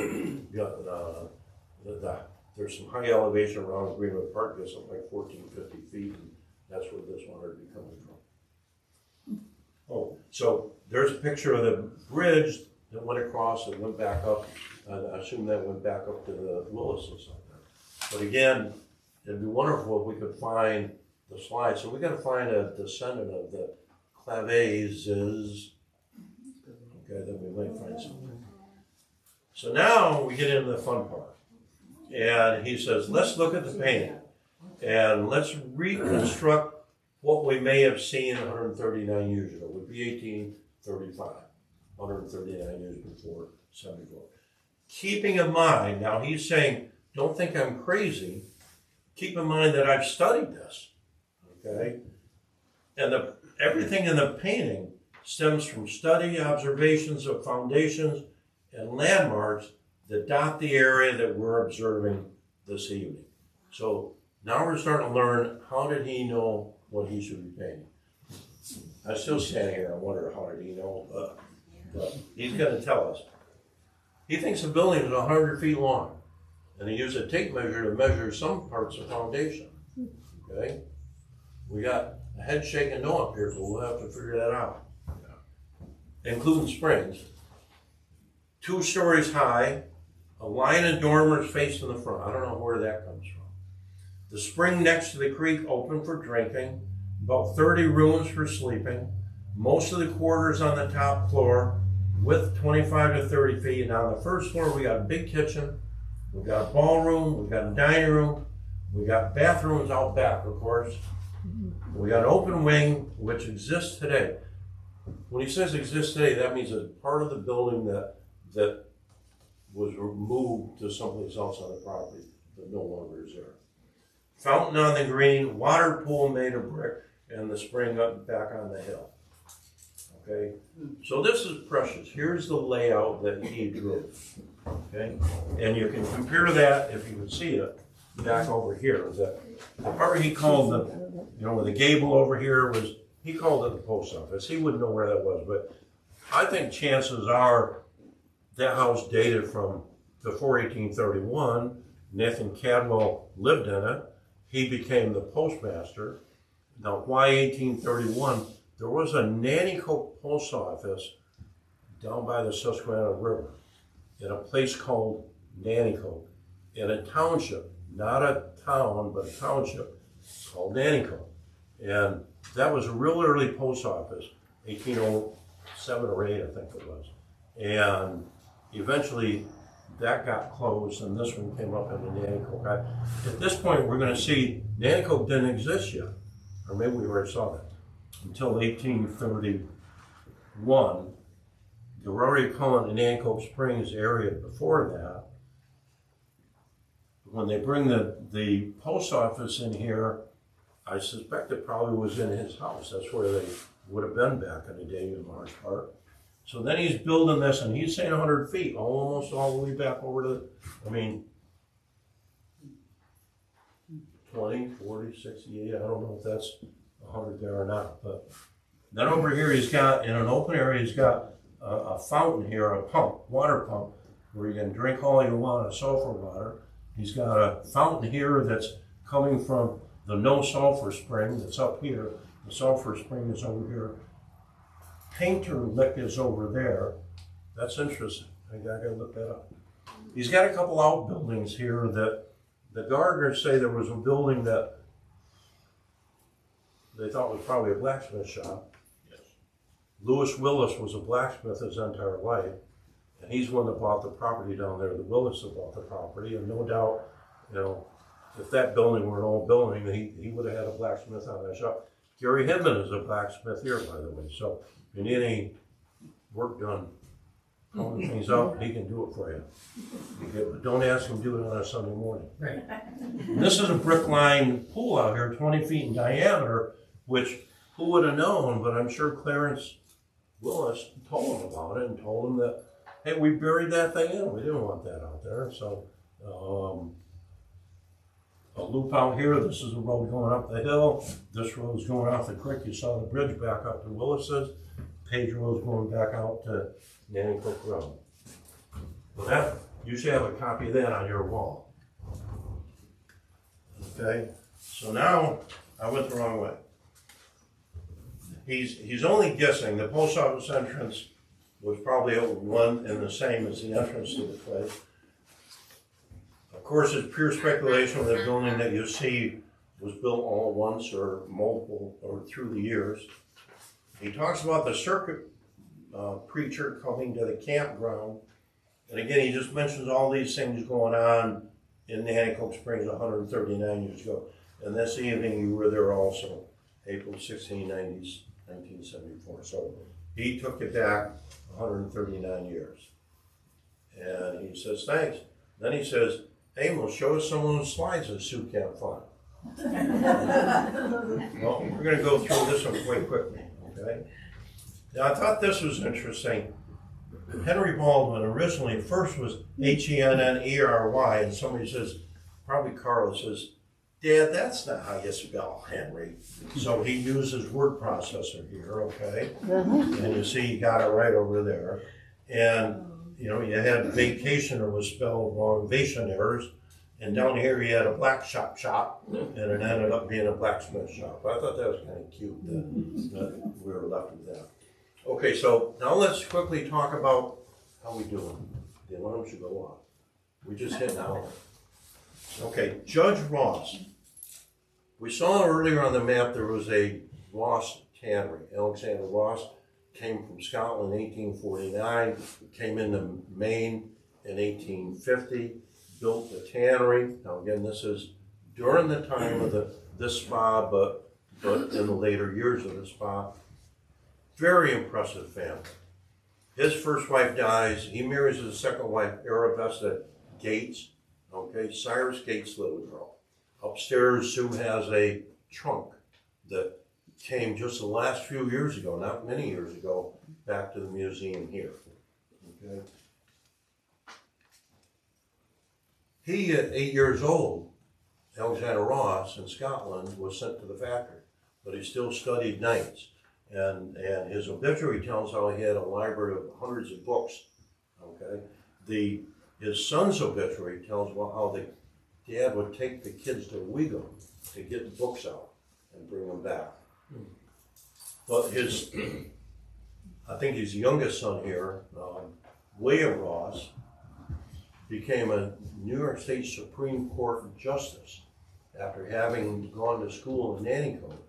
there's some high elevation around Greenwood Park, it's up like 14, 50 feet, and that's where this water would be coming from. Oh, so there's a picture of the bridge that went across and went back up. I assume that went back up to the Willis or something. But again, it'd be wonderful if we could find the slide. So we gotta find a descendant of the Claveses. Okay, then we might find something. So now we get into the fun part. And he says, let's look at the painting and let's reconstruct what we may have seen 139 years ago. It would be 1835, 139 years before 74. Keeping in mind, now he's saying, don't think I'm crazy. Keep in mind that I've studied this, okay? And everything in the painting stems from study, observations of foundations, and landmarks that dot the area that we're observing this evening. So now we're starting to learn, how did he know what he should be painting? I still stand here and wonder, how did he know? But he's going to tell us. He thinks the building is 100 feet long, and he used a tape measure to measure some parts of foundation. Okay? We got a head shaking no up here, but we'll have to figure that out. Including springs. 2 stories high, a line of dormers facing the front. I don't know where that comes from. The spring next to the creek open for drinking, about 30 rooms for sleeping, most of the quarters on the top floor, width 25 to 30 feet. And on the first floor, we got a big kitchen, we got a ballroom, we got a dining room, we got bathrooms out back, of course. We got an open wing, which exists today. When he says exists today, that means it's part of the building that was moved to someplace else on the property, but no longer is there. Fountain on the green, water pool made of brick, and the spring up back on the hill. Okay, so this is precious. Here's the layout that he drew. Okay, and you can compare that, if you can see it, back over here. The part he called where the gable over here was, he called it the post office. He wouldn't know where that was, but I think chances are that house dated from before 1831. Nathan Cadwell lived in it. He became the postmaster. Now, why 1831? There was a Nanticoke post office down by the Susquehanna River in a place called Nanticoke, in a township, not a town, but a township called Nanticoke. And that was a real early post office, 1807 or 8, I think it was. And eventually that got closed and this one came up in the Nanticoke. At this point, we're going to see Nanticoke didn't exist yet, or maybe we already saw that, until 1831. they were already calling the Nanticoke Springs area before that. When they bring the post office in here, I suspect it probably was in his house. That's where they would have been back in the day in large part. So then he's building this, and he's saying 100 feet, almost all the way back over to, I mean, 20, 40, 68, I don't know if that's 100 there or not, but then over here he's got, in an open area, he's got a fountain here, a pump, water pump, where you can drink all you want of sulfur water. He's got a fountain here that's coming from the no sulfur spring that's up here. The sulfur spring is over here. Painter Lick is over there. That's interesting. I gotta look that up. He's got a couple outbuildings here that the gardeners say there was a building that they thought was probably a blacksmith shop. Yes. Lewis Willis was a blacksmith his entire life, and he's one that bought the property down there. The Willis that bought the property, and no doubt, you know, if that building were an old building, he would have had a blacksmith on that shop. Gary Hidman is a blacksmith here, by the way, so if you need any work done, calling things out, he can do it for you. Don't ask him to do it on a Sunday morning. Right. And this is a brick lined pool out here, 20 feet in diameter, which who would have known, but I'm sure Clarence Willis told him about it and told him that, hey, we buried that thing in. We didn't want that out there. So a loop out here, this is a road going up the hill. This road's going off the creek. You saw the bridge back up to Willis's. Page Road's going back out to Nanticoke Road. Well, that, you should have a copy of that on your wall. Okay, so now I went the wrong way. He's only guessing. The post office entrance was probably one and the same as the entrance to the place. Of course, it's pure speculation. The building that you see was built all at once or multiple or through the years. He talks about the circuit preacher coming to the campground. And again, he just mentions all these things going on in Nanticoke Springs 139 years ago. And this evening you were there also, April 1690s, 1974. So he took it back 139 years. And he says, thanks. Then he says, Amos, show us some of those slides that Sue can't find. Well, we're going to go through this one quite quickly, okay? Now, I thought this was interesting. Henry Baldwin originally first was Hennery, and somebody says, probably Carla says, Dad, that's not how you spell Henry. So he used his word processor here, okay? And you see, he got it right over there. And, you know, you had vacationer was spelled wrong, vacationers. And down here you had a black shop, and it ended up being a blacksmith shop. I thought that was kind of cute that we were left with that. Okay, so now let's quickly talk about how we doing. The alarm should go off. We just hit an hour. Okay, Judge Ross. We saw earlier on the map there was a Ross tannery. Alexander Ross came from Scotland in 1849, came into Maine in 1850, built the tannery. Now again, this is during the time of this spa, but in the later years of the spa. Very impressive family. His first wife dies. He marries his second wife, Arabella Gates. Okay, Cyrus Gates' little girl. Upstairs, Sue has a trunk that came just the last few years ago, not many years ago, back to the museum here. Okay. He, at 8 years old, Alexander Ross in Scotland, was sent to the factory, but he still studied nights. And his obituary tells how he had a library of hundreds of books. Okay, his son's obituary tells about how the dad would take the kids to Wigan to get the books out and bring them back. But I think his youngest son here, William Ross, became a New York State Supreme Court justice after having gone to school in Nanticoke.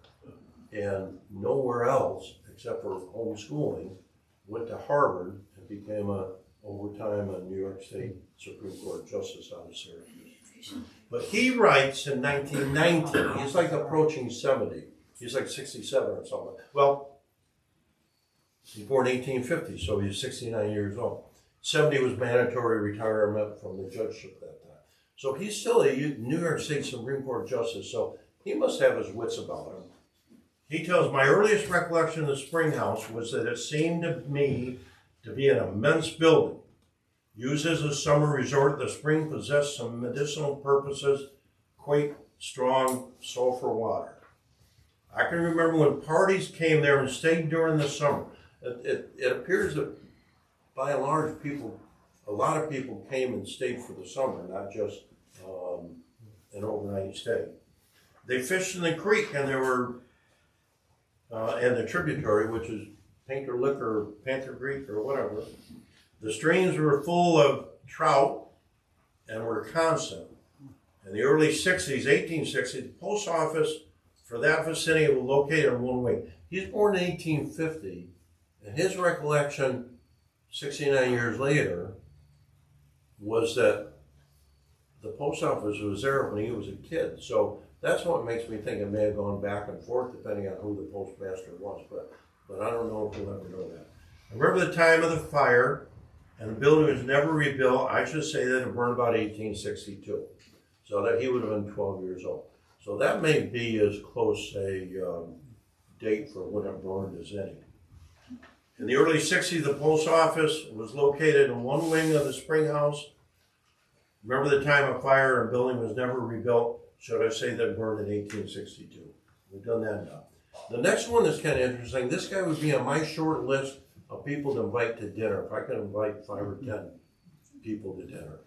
And nowhere else, except for homeschooling, went to Harvard and became over time a New York State Supreme Court justice out of Syracuse. But he writes in 1919, he's like approaching 70. He's like 67 or something. Well, He's born 1850, so he's 69 years old. 70 was mandatory retirement from the judgeship that time. So he's still a New York State Supreme Court justice, so he must have his wits about him. He tells, my earliest recollection of the spring house was that it seemed to me to be an immense building. Used as a summer resort, the spring possessed some medicinal purposes, quite strong sulfur water. I can remember when parties came there and stayed during the summer. It appears that by and large a lot of people came and stayed for the summer, not just an overnight stay. They fished in the creek, and there were and the tributary, which is Painter Lick or Panther Creek or whatever. The streams were full of trout and were constant. In the early 60s, 1860s, the post office for that vicinity was located in one wing. He's born in 1850, and his recollection 69 years later was that the post office was there when he was a kid. So that's what makes me think it may have gone back and forth depending on who the postmaster was, but I don't know if we'll ever know that. I remember the time of the fire, and the building was never rebuilt. I should say that it burned about 1862, so that he would have been 12 years old. So that may be as close a date for when it burned as any. In the early 60s, the post office was located in one wing of the spring house. Remember the time of fire and building was never rebuilt. Should I say that it burned in 1862? We've done that now. The next one is kind of interesting. This guy would be on my short list of people to invite to dinner. If I could invite 5 or 10 people to dinner.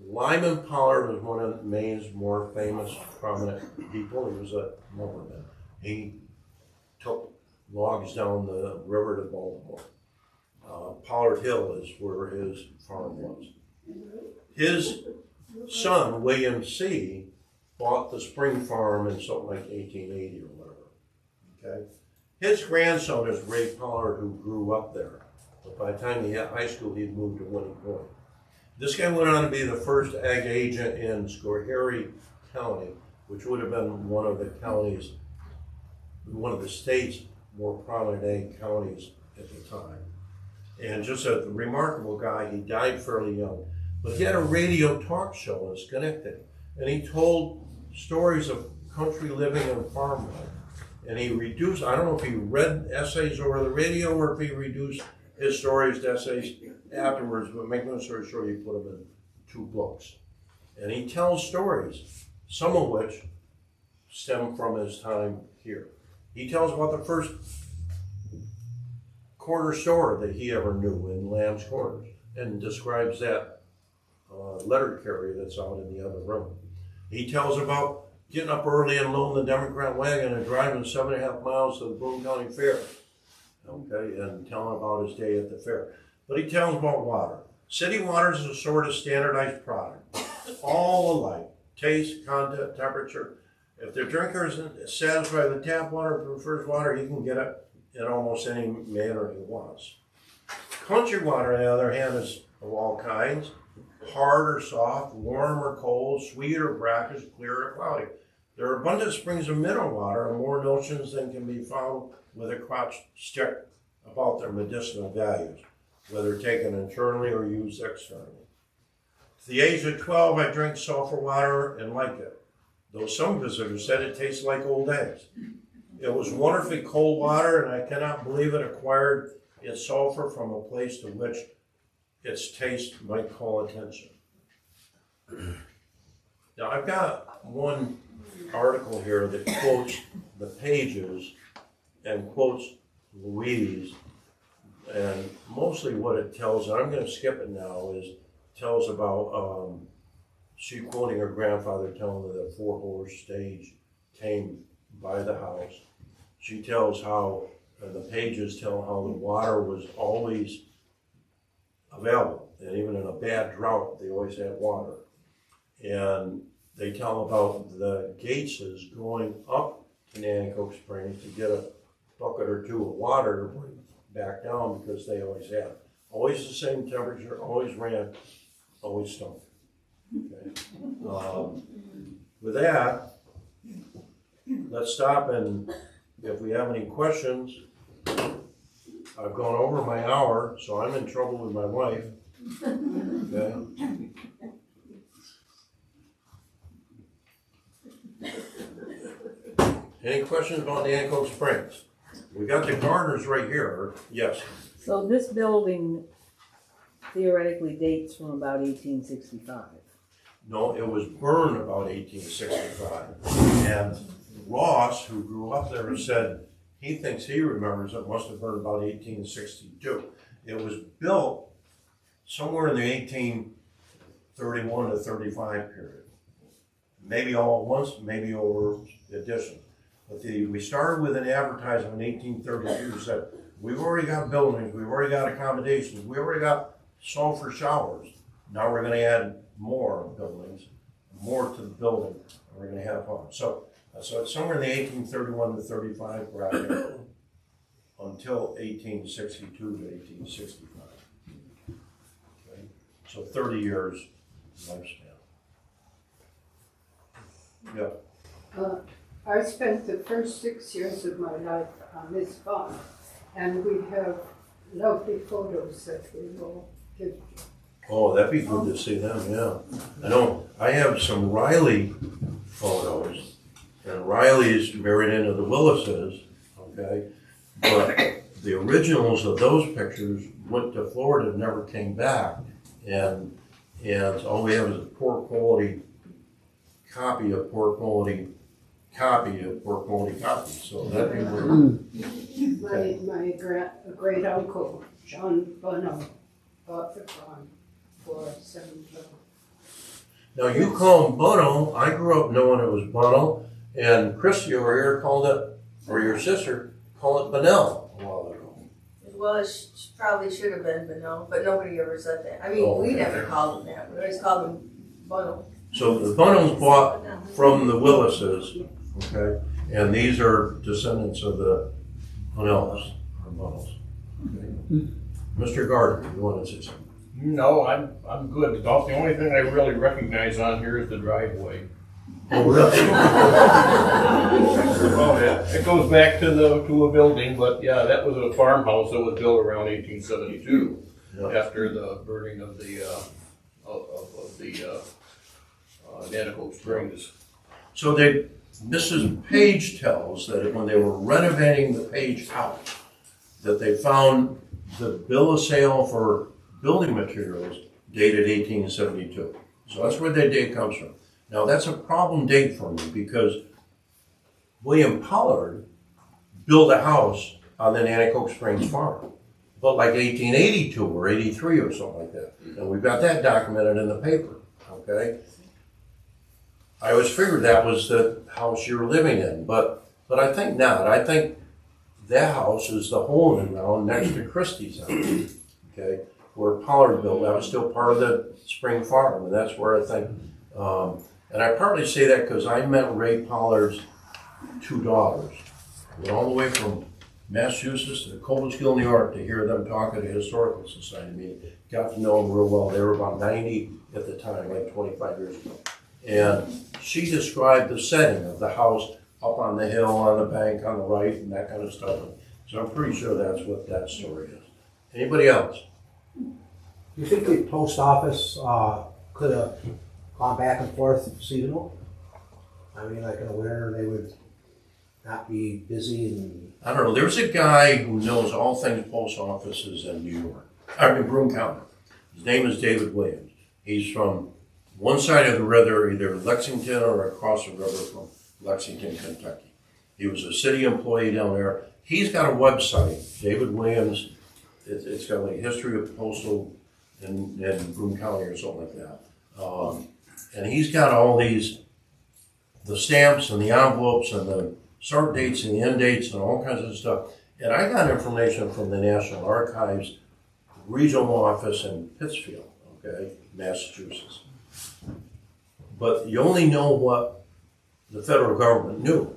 Lyman Pollard was one of Maine's more famous, prominent people. He was a lumberman. He took logs down the river to Baltimore. Pollard Hill is where his farm was. His son, William C., bought the spring farm in something like 1880 or whatever. Okay? His grandson is Ray Pollard, who grew up there. But by the time he hit high school, he'd moved to Winning Point. This guy went on to be the first ag agent in Schoharie County, which would have been one of the counties, one of the state's more prominent ag counties at the time. And just a remarkable guy. He died fairly young. But he had a radio talk show in Schenectady. And he told stories of country living and farm life. And he reduced, I don't know if he read essays over the radio or if he reduced his stories to essays afterwards, but making the story short, he put them in 2 books. And he tells stories, some of which stem from his time here. He tells about the first corner store that he ever knew in Lamb's Corners and describes that letter carrier that's out in the other room. He tells about getting up early and loading the Democrat wagon and driving 7.5 miles to the Boone County Fair, okay, and telling about his day at the fair. But he tells about water. City water is a sort of standardized product, all alike, taste, content, temperature. If the drinker isn't satisfied with tap water, prefers water, he can get it in almost any manner he wants. Country water, on the other hand, is of all kinds. Hard or soft, warm or cold, sweet or brackish, clear or cloudy. There are abundant springs of mineral water and more notions than can be found with a crotch stick about their medicinal values, whether taken internally or used externally. To the age of 12, I drank sulfur water and liked it, though some visitors said it tasted like old eggs. It was wonderfully cold water, and I cannot believe it acquired its sulfur from a place to which its taste might call attention. Now, I've got one article here that quotes the pages and quotes Louise, and mostly what it tells, and I'm going to skip it now, is tells about she quoting her grandfather telling her the 4-horse stage came by the house. She tells how, and the pages tell how the water was always available, and even in a bad drought, they always had water. And they tell about the Gateses going up to Nanticoke Springs to get a bucket or 2 of water to bring back down because they always had it. Always the same temperature, always ran, always stunk. Okay. With that, let's stop, and if we have any questions, I've gone over my hour, so I'm in trouble with my wife. Okay? Any questions about Nanticoke Springs? We got the gardeners right here, yes. So this building theoretically dates from about 1865. No, it was burned about 1865. And Ross, who grew up there, said he thinks he remembers it must have burned about 1862. It was built somewhere in the 1831 to 35 period. Maybe all at once, maybe over addition. But we started with an advertisement in 1832 that said, we've already got buildings, we've already got accommodations, we already got sulfur showers. Now we're gonna add more buildings, more to the building, and we're gonna have fun. So it's somewhere in the 1831 to 35 bracket until 1862 to 1865. Okay? So 30 years lifespan. Yeah. I spent the first 6 years of my life on this farm, and we have lovely photos that we will give you. Oh, that'd be good to see them, yeah. I know, I have some Riley photos, and Riley's married into the Willises, okay? But the originals of those pictures went to Florida and never came back. And all we have is a poor quality copy of poor quality copy of poor quality copy. So that'd be weird. My great uncle, John Bunham, bought the farm for $7. Now you call him Bono. I grew up knowing it was Bono, and Christy over here called it, or your sister called it Benell a while ago. Well, it probably should have been Bono, but nobody ever said that. I mean, Oh, we okay. never called him that. We always called him Bono. So the Bunhams bought from the Willises, okay, and these are descendants of the Bonells or Bonos. Okay. Mr. Gardner, you want to say something? No, I'm good. About the only thing I really recognize on here is the driveway. Oh, really? Well, it goes back to a building, but yeah, that was a farmhouse that was built around 1872 Yeah. after the burning of the Nanticoke Springs. So Mrs. Page tells that when they were renovating the Page house, that they found the bill of sale for building materials dated 1872. So that's where that date comes from. Now that's a problem date for me because William Pollard built a house on the Nanticoke Springs farm, but like 1882 or 83 or something like that. And we've got that documented in the paper, okay? I always figured that was the house you were living in, but I think not. I think that house is the hole in the ground next to Christie's house, okay? Where Pollard built, that was still part of the Spring Farm, and that's where I think, and I partly say that because I met Ray Pollard's two daughters. Went all the way from Massachusetts to Collegeville, New York to hear them talk at a historical society meeting. Got to know them real well. They were about 90 at the time, like 25 years ago. And she described the setting of the house up on the hill, on the bank, on the right, and that kind of stuff. So I'm pretty sure that's what that story is. Anybody else? You think the post office could have gone back and forth seasonal? I mean, like in the winter, they would not be busy and... I don't know. There's a guy who knows all things post offices in New York. I mean, Broome County. His name is David Williams. He's from one side of the river, either Lexington or across the river from Lexington, Kentucky. He was a city employee down there. He's got a website, David Williams. It's got like a history of postal in Broome County or something like that. And he's got all these, the stamps and the envelopes and the start dates and the end dates and all kinds of stuff. And I got information from the National Archives regional office in Pittsfield, okay, Massachusetts. But you only know what the federal government knew.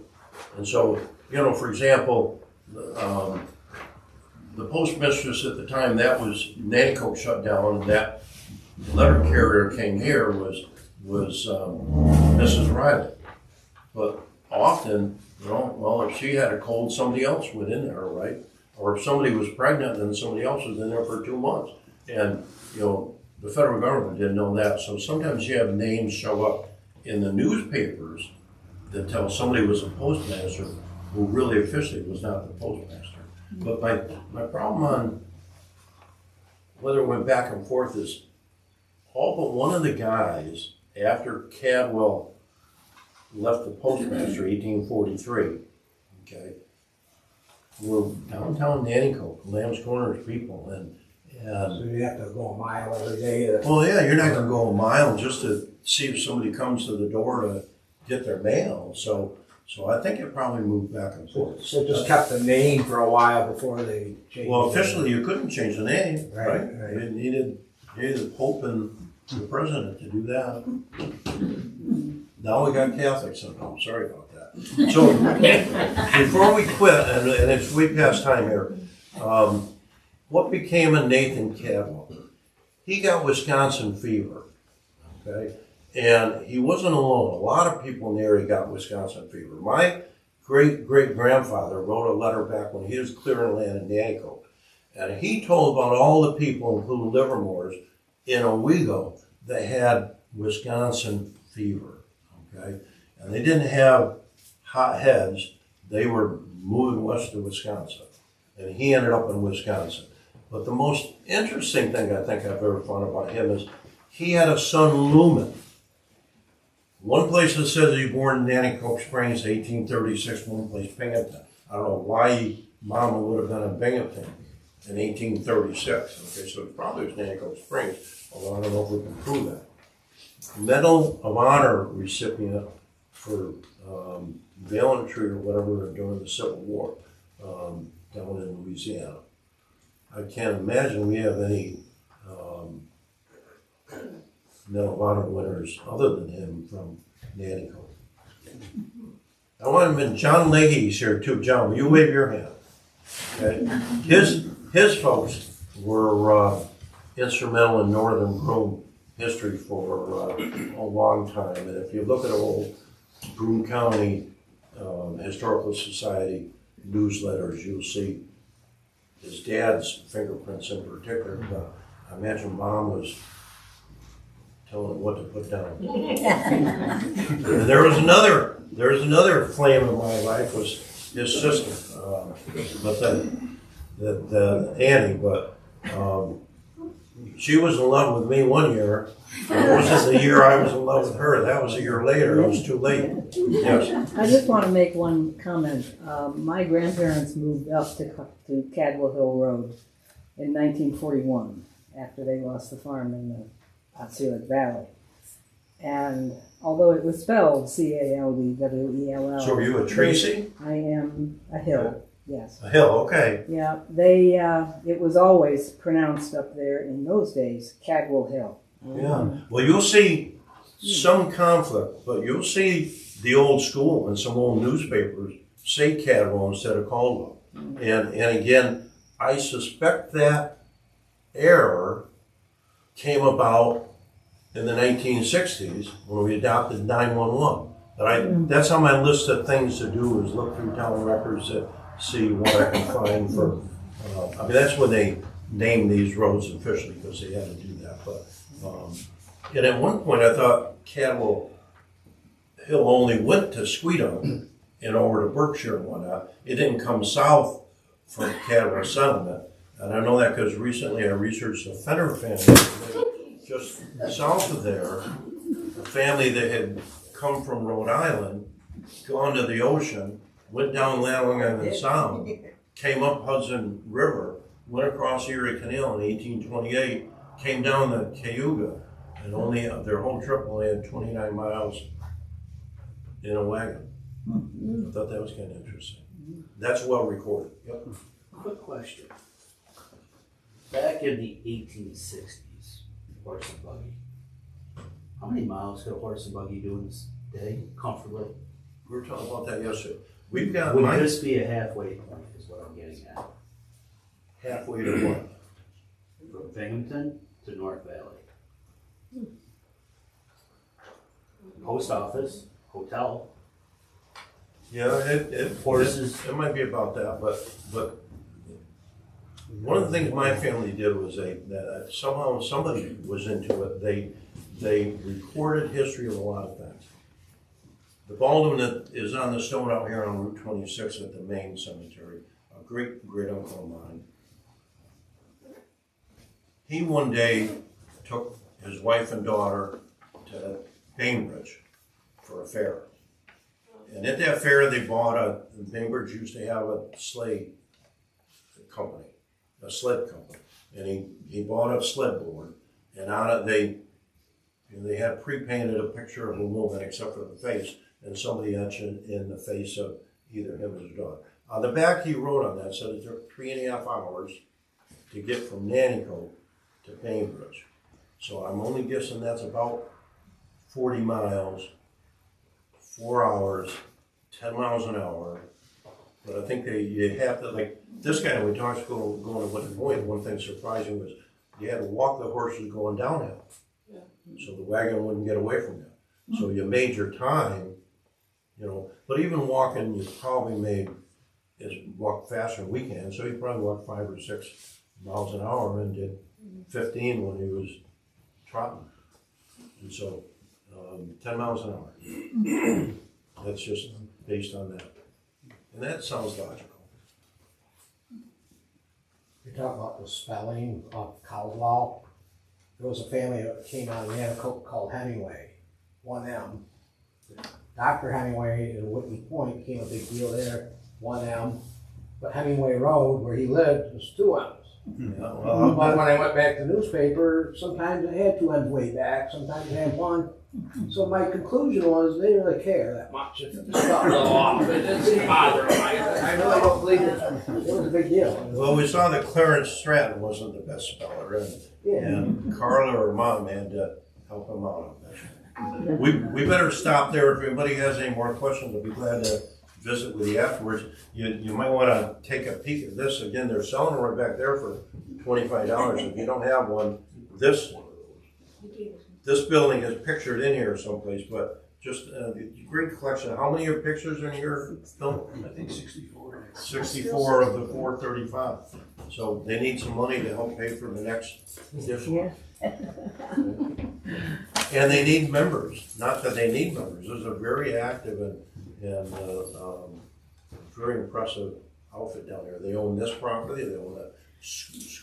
And so, you know, for example, the postmistress at the time, that was Nanticoke shut down, and that letter carrier came here was Mrs. Riley. But often, you know, well, if she had a cold, somebody else went in there, right? or if somebody was pregnant and somebody else was in there for 2 months. And, you know, the federal government didn't know that. So sometimes you have names show up in the newspapers that tell somebody was a postmaster who really officially was not the postmaster. But my problem on whether it went back and forth is all but one of the guys, after Cadwell left the postmaster, 1843, okay, were downtown Nanticoke, Lamb's Corners people, and So you have to go a mile every day. well, yeah, you're not gonna go a mile just to see if somebody comes to the door to get their mail. So I think it probably moved back and forth. So just kept the name for a while before they changed. Well, it. officially, you couldn't change the name, right? Right. You needed the Pope and the President to do that. Now we got Catholics involved, sorry about that. So, before we quit, and it's way past time here, what became of Nathan Cadwell? He got Wisconsin fever, okay? And he wasn't alone. A lot of people in the area got Wisconsin fever. My great-great-grandfather wrote a letter back when he was clearing land in Nanticoke. And he told about all the people, including Livermore's, in Owego that had Wisconsin fever, okay? And they didn't have hot heads. They were moving west to Wisconsin. And he ended up in Wisconsin. But the most interesting thing I think I've ever found about him is he had a son, Lumen. One place that says he was born in Nanticoke Springs, 1836, one place, Binghamton. I don't know why Mama would have been in Binghamton in 1836. Okay, so it probably was Nanticoke Springs, although I don't know if we can prove that. Medal of Honor recipient for gallantry or whatever during the Civil War down in Louisiana. I can't imagine we have any Medal of Honor winners other than him from Nanticoke. I want to mention John Leahy's here too. John, will you wave your hand? Okay. His folks were instrumental in Northern Broome history for a long time. And if you look at old Broome County Historical Society newsletters, you'll see his dad's fingerprints in particular. But I imagine Mom was telling him what to put down. And there was another flame in my life was his sister, but Annie. But she was in love with me one year. It wasn't the year I was in love with her. That was a year later. It was too late. Yes. I just want to make one comment. My grandparents moved up to Cadwell Hill Road in 1941 after they lost the farm in the Otselic Valley. And although it was spelled Caldwell. So were you a Tracy? I am a Hill, yes. A Hill, okay. Yeah, it was always pronounced up there in those days, Cadwell Hill. Yeah. Well, you'll see some conflict, but you'll see the old school and some old newspapers say Cadwell instead of Caldwell. And again, I suspect that error came about in the 1960s when we adopted 911. But that's on my list of things to do is look through town records to see what I can find for. I mean, that's when they named these roads officially because they had to do that. But and at one point I thought Cadwell Hill only went to Squeedon and over to Berkshire and whatnot. It didn't come south from Cadwell Settlement. And I know that because recently I researched the Fenner family. Just south of there, a family that had come from Rhode Island, gone to the ocean, went down Long Island Sound, came up Hudson River, went across Erie Canal in 1828, came down the Cayuga, and their whole trip only had 29 miles in a wagon. I thought that was kind of interesting. That's well recorded. Yep. Quick question. Back in the 1860s, horse and buggy. How many miles could a horse and buggy do in this day comfortably? We were talking about that yesterday. We've got Would this be a halfway point is what I'm getting at. halfway to what? From Binghamton to North Valley. Post office, hotel. Yeah, Horses. it might be about that, but One of the things my family did was somehow somebody was into it. They recorded history of a lot of things. The baldwin that is on the stone out here on Route 26 at the main cemetery, a great uncle of mine. He one day took his wife and daughter to Bainbridge for a fair. And at that fair, they bought Bainbridge used to have a sled company. And he bought a sled board, and on it they had pre-painted a picture of a woman except for the face, and somebody etched in the face of either him or his daughter. On the back he wrote on that, said it took 3.5 hours to get from Nanticoke to Bainbridge. So I'm only guessing that's about 40 miles, 4 hours, 10 miles an hour. But I think you have to, like this guy, when we talked going to Winter Point, one thing surprising was you had to walk the horses going downhill. Yeah. So the wagon wouldn't get away from you. So you made your time, but even walking, you probably walk faster than we can. So you probably walked 5 or 6 miles an hour and did 15 when he was trotting. And so 10 miles an hour. That's just based on that. And that sounds logical. You talk about the spelling of Caldwell. There was a family that came out of Nanticoke called Hemingway, 1M. Dr. Hemingway in Whitney Point became a big deal there, 1M. But Hemingway Road, where he lived, was 2 M's. Yeah, But when I went back to the newspaper, sometimes it had 2 M's way back, sometimes it had 1. So my conclusion was they didn't really care that much if it was spelled off. It didn't bother them. I really don't believe it was a big deal. well, we saw that Clarence Stratton wasn't the best speller, and Carla or Mom had to help him out on that. We better stop there. If anybody has any more questions, I'll be glad to visit with you afterwards. You might want to take a peek at this. Again, they're selling it right back there for $25. If you don't have one, this building is pictured in here someplace, but just a great collection. How many are pictures in your film? I think 64. 64 of the 435. So they need some money to help pay for the next edition. And they need members. Not that they need members. This is a very active and very impressive outfit down there. They own this property. They own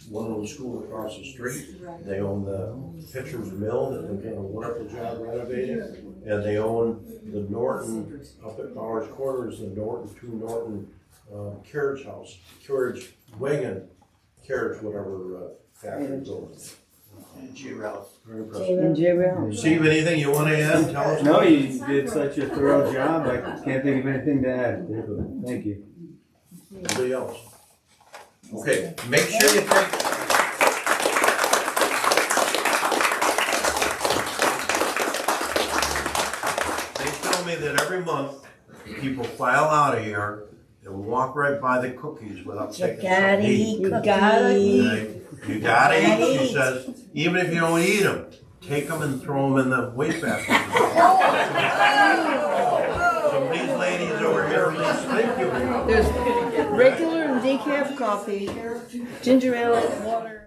one little school across the street. They own the Pitcher's Mill that they've done a wonderful job renovating. And they own the Norton, up at Bowers Corners, the Norton carriage wagon, whatever factory building. And G-Ralph. Very impressive. And J-Rail. Steve, anything you want to add? Tell us. No, you did such a thorough job. I can't think of anything to add. Thank you. Anybody else? Okay, make sure you take. They tell me that every month people file out of here and walk right by the cookies without taking some heat. You gotta eat. You gotta eat, she says. Even if you don't eat them, take them and throw them in the wastebasket. So these ladies over here, please, thank you. There's regular and decaf coffee, ginger ale, water.